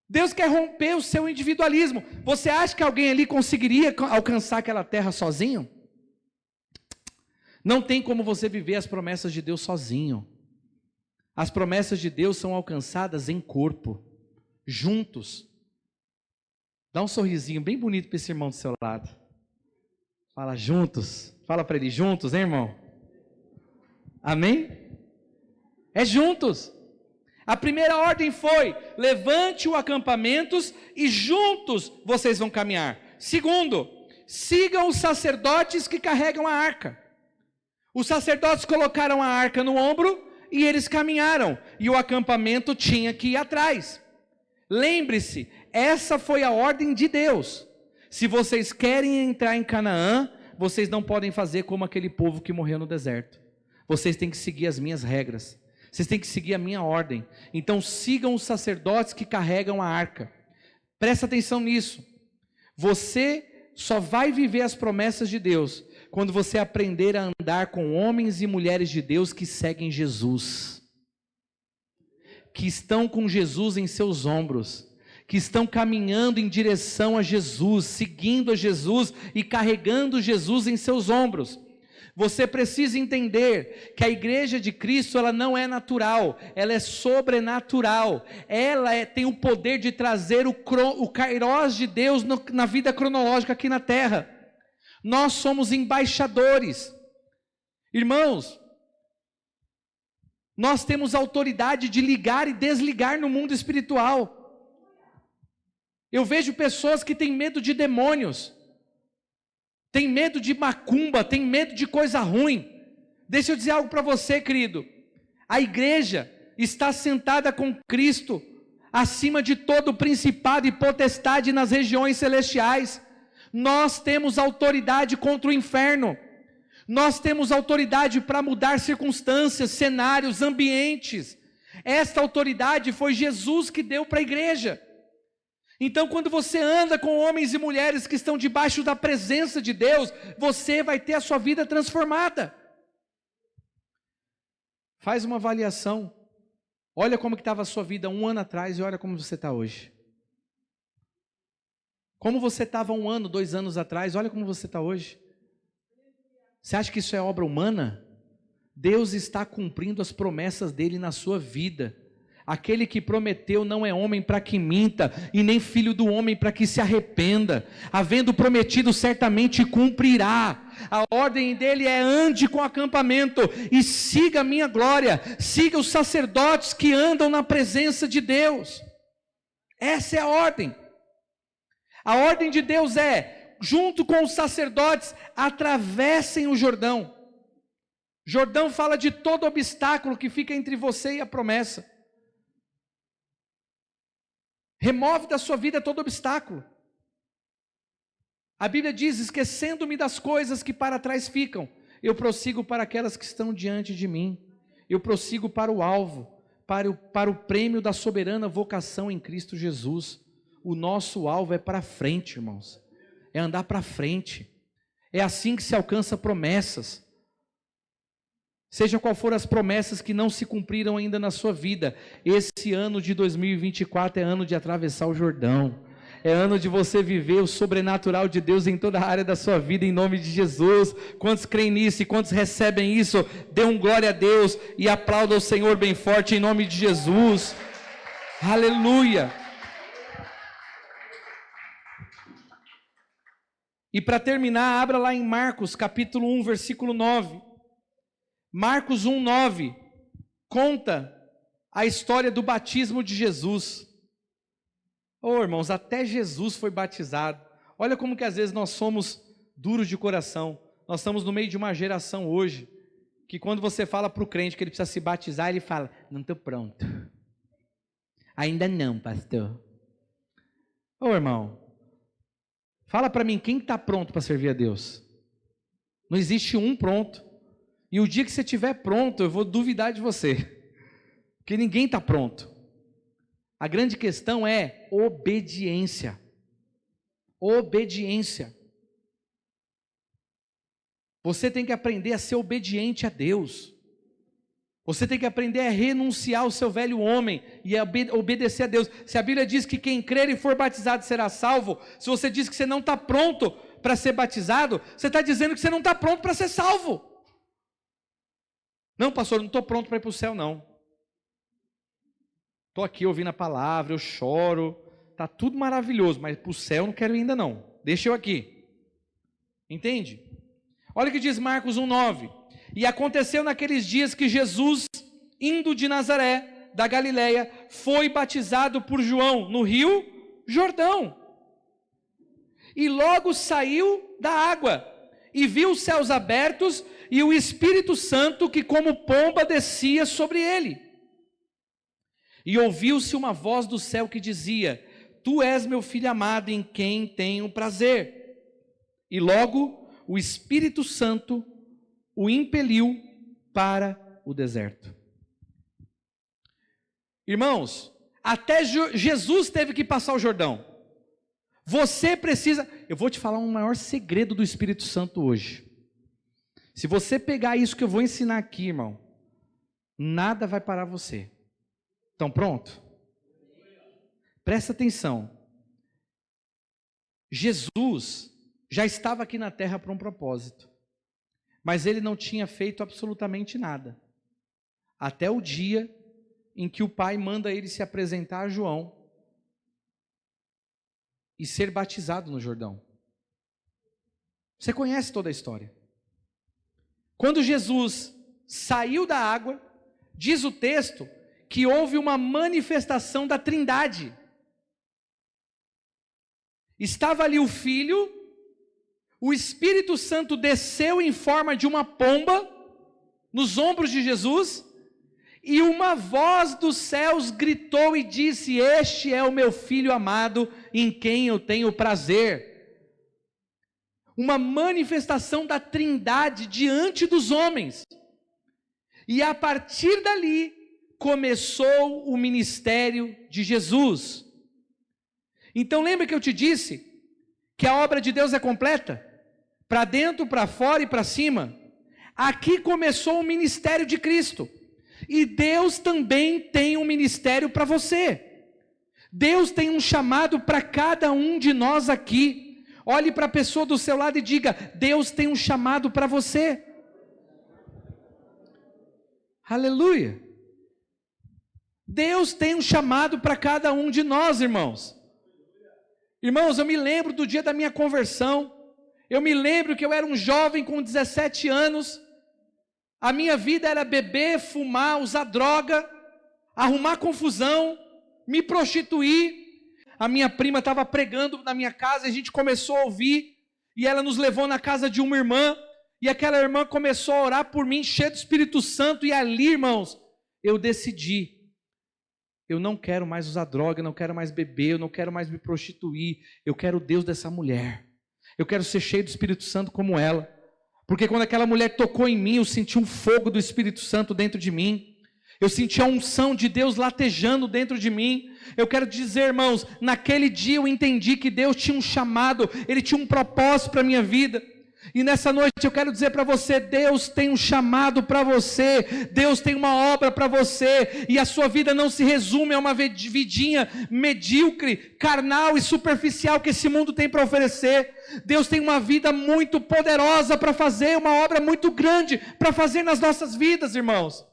Deus quer romper o seu individualismo. Você acha que alguém ali conseguiria alcançar aquela terra sozinho? Não tem como você viver as promessas de Deus sozinho. As promessas de Deus são alcançadas em corpo, juntos. Dá um sorrisinho bem bonito para esse irmão do seu lado. Fala juntos. Fala para ele, juntos, hein, irmão? Amém? É juntos. A primeira ordem foi: levante o acampamentos e juntos vocês vão caminhar. Segundo, sigam os sacerdotes que carregam a arca. Os sacerdotes colocaram a arca no ombro e eles caminharam, e o acampamento tinha que ir atrás. Lembre-se, essa foi a ordem de Deus. Se vocês querem entrar em Canaã, vocês não podem fazer como aquele povo que morreu no deserto. Vocês têm que seguir as minhas regras. Vocês têm que seguir a minha ordem. Então sigam os sacerdotes que carregam a arca. Presta atenção nisso. Você só vai viver as promessas de Deus quando você aprender a andar com homens e mulheres de Deus que seguem Jesus, que estão com Jesus em seus ombros, que estão caminhando em direção a Jesus, seguindo a Jesus e carregando Jesus em seus ombros. Você precisa entender que a igreja de Cristo, ela não é natural, ela é sobrenatural. Ela tem o poder de trazer o kairós de Deus na vida cronológica aqui na terra. Nós somos embaixadores. Irmãos, nós temos autoridade de ligar e desligar no mundo espiritual. Eu vejo pessoas que têm medo de demônios, têm medo de macumba, têm medo de coisa ruim. Deixa eu dizer algo para você, querido. A igreja está sentada com Cristo acima de todo principado e potestade nas regiões celestiais. Nós temos autoridade contra o inferno. Nós temos autoridade para mudar circunstâncias, cenários, ambientes. Esta autoridade foi Jesus que deu para a igreja. Então, quando você anda com homens e mulheres que estão debaixo da presença de Deus, você vai ter a sua vida transformada. Faz uma avaliação. Olha como que estava a sua vida 1 ano atrás e olha como você está hoje. Como você estava 1 ano, 2 anos atrás, olha como você está hoje. Você acha que isso é obra humana? Deus está cumprindo as promessas dele na sua vida. Aquele que prometeu não é homem para que minta, e nem filho do homem para que se arrependa. Havendo prometido, certamente cumprirá. A ordem dele é: ande com o acampamento e siga a minha glória. Siga os sacerdotes que andam na presença de Deus. Essa é a ordem. A ordem de Deus é: junto com os sacerdotes, atravessem o Jordão. Jordão fala de todo obstáculo que fica entre você e a promessa. Remove da sua vida todo obstáculo. A Bíblia diz: esquecendo-me das coisas que para trás ficam, eu prossigo para aquelas que estão diante de mim. Eu prossigo para o alvo, para o prêmio da soberana vocação em Cristo Jesus. O nosso alvo é para frente, irmãos. É andar para frente. É assim que se alcança promessas. Seja qual for as promessas que não se cumpriram ainda na sua vida, esse ano de 2024 é ano de atravessar o Jordão. É ano de você viver o sobrenatural de Deus em toda a área da sua vida, em nome de Jesus. Quantos creem nisso e quantos recebem isso, dê um glória a Deus e aplauda o Senhor bem forte em nome de Jesus. Aleluia. E para terminar, abra lá em Marcos capítulo 1, versículo 9. Marcos 1, 9, conta a história do batismo de Jesus. Oh, irmãos, até Jesus foi batizado. Olha como que às vezes nós somos duros de coração. Nós estamos no meio de uma geração hoje, que quando você fala para o crente que ele precisa se batizar, ele fala: não estou pronto. Ainda não, pastor. Oh, irmão, fala para mim, quem está pronto para servir a Deus? Não existe um pronto. E o dia que você estiver pronto, eu vou duvidar de você, porque ninguém está pronto. A grande questão é obediência. Obediência. Você tem que aprender a ser obediente a Deus. Você tem que aprender a renunciar ao seu velho homem e a obedecer a Deus. Se a Bíblia diz que quem crer e for batizado será salvo, se você diz que você não está pronto para ser batizado, você está dizendo que você não está pronto para ser salvo. Não, pastor, eu não estou pronto para ir para o céu, não. Estou aqui ouvindo a palavra, eu choro, está tudo maravilhoso, mas para o céu eu não quero ir ainda não. Deixa eu aqui. Entende? Olha o que diz Marcos 1,9. E aconteceu naqueles dias que Jesus, indo de Nazaré, da Galileia, foi batizado por João no rio Jordão. E logo saiu da água, e viu os céus abertos, e o Espírito Santo que como pomba descia sobre ele. E ouviu-se uma voz do céu que dizia: Tu és meu filho amado, em quem tenho prazer. E logo o Espírito Santo o impeliu para o deserto. Irmãos, até Jesus teve que passar o Jordão. Você precisa... Eu vou te falar um maior segredo do Espírito Santo hoje. Se você pegar isso que eu vou ensinar aqui, irmão, nada vai parar você. Estão prontos? Presta atenção. Jesus já estava aqui na terra para um propósito. Mas ele não tinha feito absolutamente nada. Até o dia em que o Pai manda ele se apresentar a João e ser batizado no Jordão. Você conhece toda a história. Quando Jesus saiu da água, diz o texto que houve uma manifestação da Trindade. Estava ali o Filho, o Espírito Santo desceu em forma de uma pomba nos ombros de Jesus, e uma voz dos céus gritou e disse: Este é o meu Filho amado, em quem eu tenho prazer. Uma manifestação da Trindade diante dos homens. E a partir dali começou o ministério de Jesus. Então lembra que eu te disse que a obra de Deus é completa? Para dentro, para fora e para cima. Aqui começou o ministério de Cristo. E Deus também tem um ministério para você. Deus tem um chamado para cada um de nós aqui. Olhe para a pessoa do seu lado e diga: Deus tem um chamado para você. Aleluia. Deus tem um chamado para cada um de nós, irmãos. Irmãos, eu me lembro do dia da minha conversão. Eu me lembro que eu era um jovem com 17 anos. A minha vida era beber, fumar, usar droga, arrumar confusão, me prostituir. A minha prima estava pregando na minha casa e a gente começou a ouvir. E ela nos levou na casa de uma irmã. E aquela irmã começou a orar por mim, cheia do Espírito Santo. E ali, irmãos, eu decidi: eu não quero mais usar droga, eu não quero mais beber, eu não quero mais me prostituir. Eu quero o Deus dessa mulher. Eu quero ser cheio do Espírito Santo como ela. Porque quando aquela mulher tocou em mim, eu senti um fogo do Espírito Santo dentro de mim. Eu senti a unção de Deus latejando dentro de mim. Eu quero dizer, irmãos, naquele dia eu entendi que Deus tinha um chamado, Ele tinha um propósito para a minha vida. E nessa noite eu quero dizer para você: Deus tem um chamado para você, Deus tem uma obra para você, e a sua vida não se resume a uma vidinha medíocre, carnal e superficial que esse mundo tem para oferecer. Deus tem uma vida muito poderosa para fazer, uma obra muito grande para fazer nas nossas vidas, irmãos.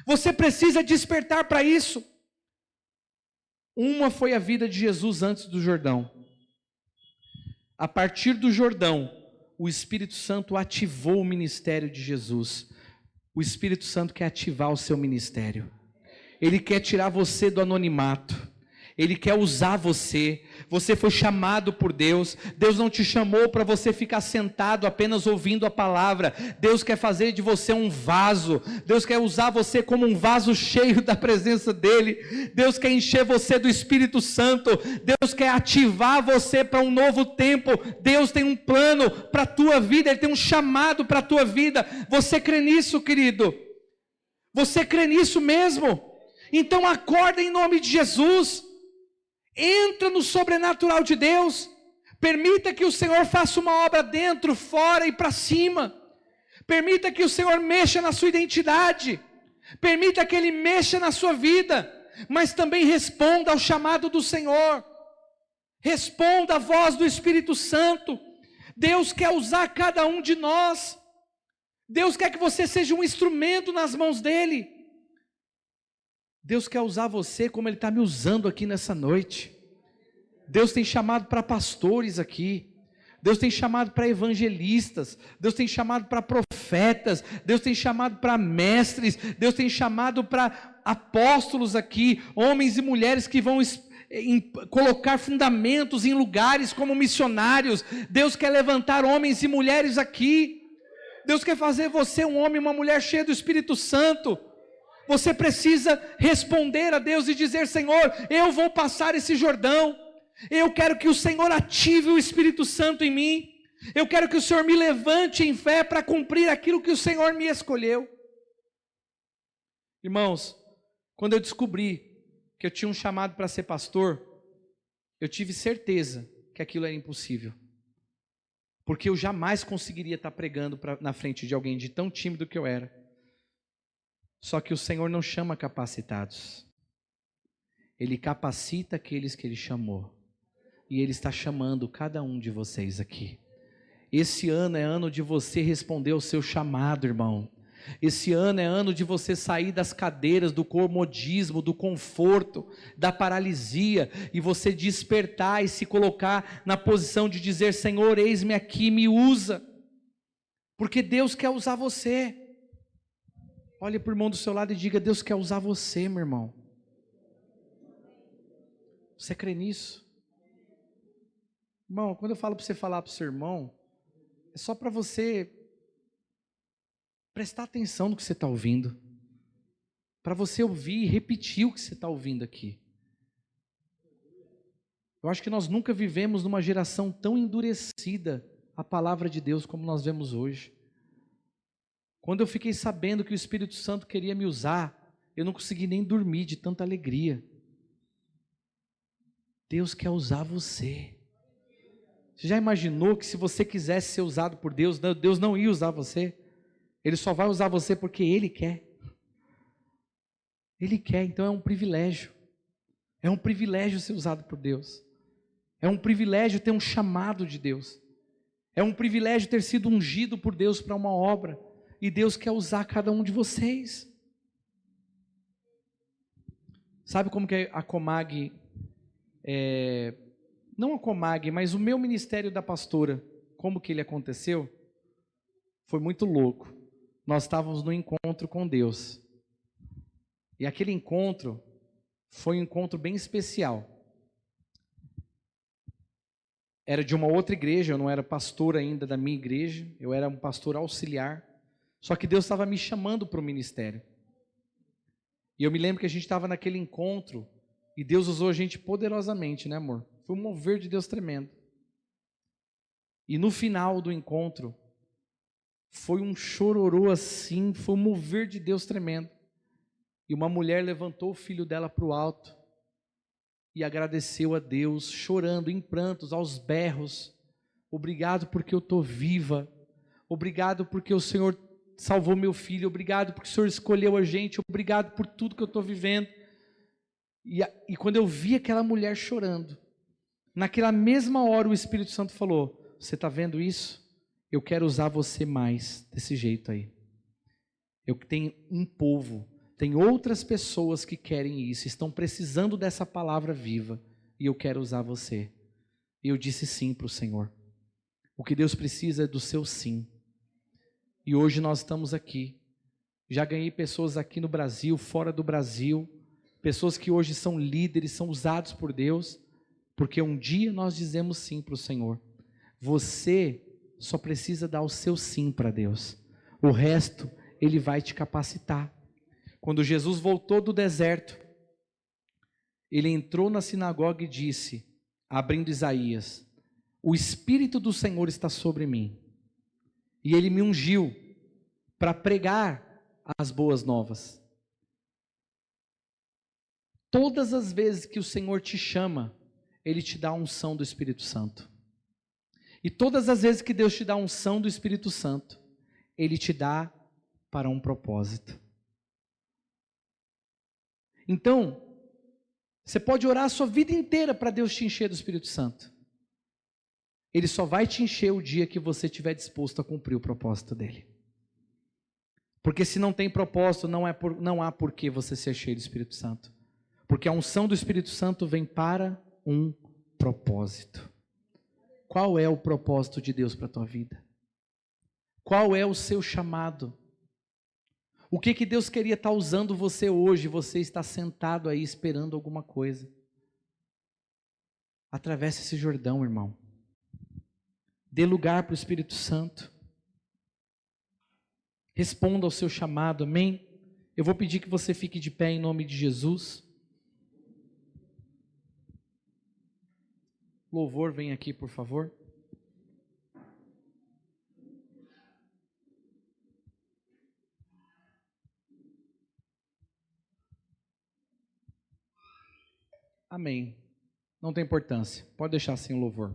Você precisa despertar para isso. Uma foi a vida de Jesus antes do Jordão. A partir do Jordão, o Espírito Santo ativou o ministério de Jesus. O Espírito Santo quer ativar o seu ministério. Ele quer tirar você do anonimato. Ele quer usar você. Você foi chamado por Deus. Deus não te chamou para você ficar sentado apenas ouvindo a palavra. Deus quer fazer de você um vaso. Deus quer usar você como um vaso cheio da presença dEle. Deus quer encher você do Espírito Santo. Deus quer ativar você para um novo tempo. Deus tem um plano para a tua vida. Ele tem um chamado para a tua vida. Você crê nisso, querido? Você crê nisso mesmo? Então acorda em nome de Jesus. Entra no sobrenatural de Deus. Permita que o Senhor faça uma obra dentro, fora e para cima. Permita que o Senhor mexa na sua identidade. Permita que Ele mexa na sua vida. Mas também responda ao chamado do Senhor. Responda à voz do Espírito Santo. Deus quer usar cada um de nós. Deus quer que você seja um instrumento nas mãos dEle. Deus quer usar você como Ele está me usando aqui nessa noite. Deus tem chamado para pastores aqui. Deus tem chamado para evangelistas. Deus tem chamado para profetas. Deus tem chamado para mestres. Deus tem chamado para apóstolos aqui. Homens e mulheres que vão colocar fundamentos em lugares como missionários. Deus quer levantar homens e mulheres aqui. Deus quer fazer você um homem e uma mulher cheia do Espírito Santo. Você precisa responder a Deus e dizer: Senhor, eu vou passar esse Jordão. Eu quero que o Senhor ative o Espírito Santo em mim. Eu quero que o Senhor me levante em fé para cumprir aquilo que o Senhor me escolheu. Irmãos, quando eu descobri que eu tinha um chamado para ser pastor, eu tive certeza que aquilo era impossível. Porque eu jamais conseguiria estar pregando na frente de alguém de tão tímido que eu era. Só que o Senhor não chama capacitados. Ele capacita aqueles que Ele chamou. E Ele está chamando cada um de vocês aqui. Esse ano é ano de você responder ao seu chamado, irmão. Esse ano é ano de você sair das cadeiras, do comodismo, do conforto, da paralisia, e você despertar e se colocar na posição de dizer: Senhor, eis-me aqui, me usa. Porque Deus quer usar você. Olhe para o irmão do seu lado e diga: Deus quer usar você, meu irmão. Você crê nisso? Irmão, quando eu falo para você falar para o seu irmão, é só para você prestar atenção no que você está ouvindo. Para você ouvir e repetir o que você está ouvindo aqui. Eu acho que nós nunca vivemos numa geração tão endurecida a palavra de Deus como nós vemos hoje. Quando eu fiquei sabendo que o Espírito Santo queria me usar, eu não consegui nem dormir de tanta alegria. Deus quer usar você. Você já imaginou que se você quisesse ser usado por Deus, Deus não ia usar você? Ele só vai usar você porque Ele quer. Ele quer, então é um privilégio. É um privilégio ser usado por Deus. É um privilégio ter um chamado de Deus. É um privilégio ter sido ungido por Deus para uma obra. E Deus quer usar cada um de vocês. Sabe como que a Comag, não a Comag, mas o meu ministério da pastora, como que ele aconteceu? Foi muito louco. Nós estávamos no encontro com Deus. E aquele encontro foi um encontro bem especial. Era de uma outra igreja, eu não era pastor ainda da minha igreja, eu era um pastor auxiliar. Só que Deus estava me chamando para o ministério. E eu me lembro que a gente estava naquele encontro e Deus usou a gente poderosamente, né, amor? Foi um mover de Deus tremendo. E no final do encontro, foi um chororô assim, foi um mover de Deus tremendo. E uma mulher levantou o filho dela para o alto e agradeceu a Deus, chorando em prantos, aos berros. Obrigado porque eu estou viva. Obrigado porque o Senhor salvou meu filho. Obrigado porque o Senhor escolheu a gente. Obrigado por tudo que eu estou vivendo. E quando eu vi aquela mulher chorando, naquela mesma hora o Espírito Santo falou: você está vendo isso? Eu quero usar você mais desse jeito aí. Eu tenho um povo, tem outras pessoas que querem isso, estão precisando dessa palavra viva, e eu quero usar você. E eu disse sim para o Senhor. O que Deus precisa é do seu sim. E hoje nós estamos aqui. Já ganhei pessoas aqui no Brasil, fora do Brasil, pessoas que hoje são líderes, são usados por Deus, porque um dia nós dizemos sim para o Senhor. Você só precisa dar o seu sim para Deus. O resto, Ele vai te capacitar. Quando Jesus voltou do deserto, Ele entrou na sinagoga e disse, abrindo Isaías: o Espírito do Senhor está sobre mim. E Ele me ungiu para pregar as boas novas. Todas as vezes que o Senhor te chama, Ele te dá a unção do Espírito Santo. E todas as vezes que Deus te dá a unção do Espírito Santo, Ele te dá para um propósito. Então, você pode orar a sua vida inteira para Deus te encher do Espírito Santo. Ele só vai te encher o dia que você estiver disposto a cumprir o propósito dele. Porque se não tem propósito, não há por que você ser cheio do Espírito Santo. Porque a unção do Espírito Santo vem para um propósito. Qual é o propósito de Deus para a tua vida? Qual é o seu chamado? O que Deus queria estar usando você hoje? Você está sentado aí esperando alguma coisa. Atravesse esse Jordão, irmão. Dê lugar para o Espírito Santo. Responda ao seu chamado, amém? Eu vou pedir que você fique de pé em nome de Jesus. Louvor, vem aqui, por favor. Amém. Não tem importância. Pode deixar assim o louvor.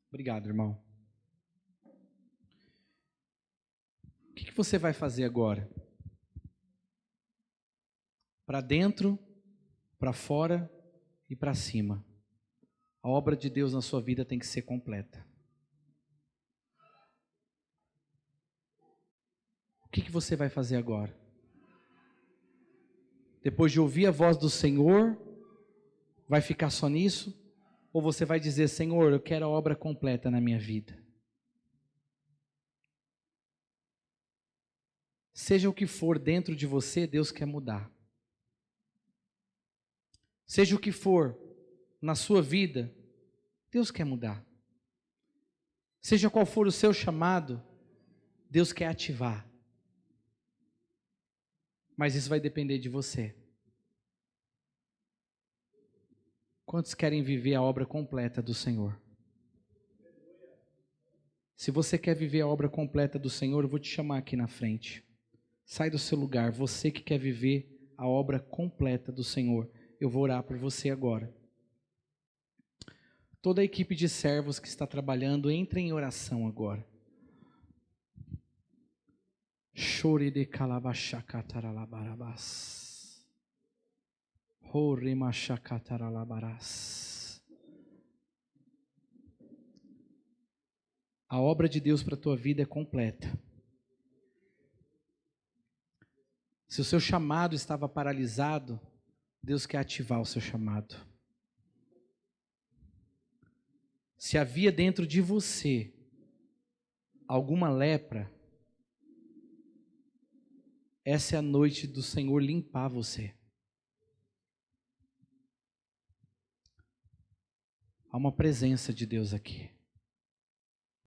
Obrigado, irmão. O que você vai fazer agora? Para dentro, para fora e para cima. A obra de Deus na sua vida tem que ser completa. O que você vai fazer agora? Depois de ouvir a voz do Senhor, vai ficar só nisso? Ou você vai dizer, Senhor, eu quero a obra completa na minha vida? Seja o que for dentro de você, Deus quer mudar. Seja o que for na sua vida, Deus quer mudar. Seja qual for o seu chamado, Deus quer ativar. Mas isso vai depender de você. Quantos querem viver a obra completa do Senhor? Se você quer viver a obra completa do Senhor, eu vou te chamar aqui na frente. Sai do seu lugar, você que quer viver a obra completa do Senhor. Eu vou orar por você agora. Toda a equipe de servos que está trabalhando, entre em oração agora. Chore de calabachacatarabarabás. Horemachacatarabarabás. A obra de Deus para a tua vida é completa. Se o seu chamado estava paralisado, Deus quer ativar o seu chamado. Se havia dentro de você alguma lepra, essa é a noite do Senhor limpar você. Há uma presença de Deus aqui.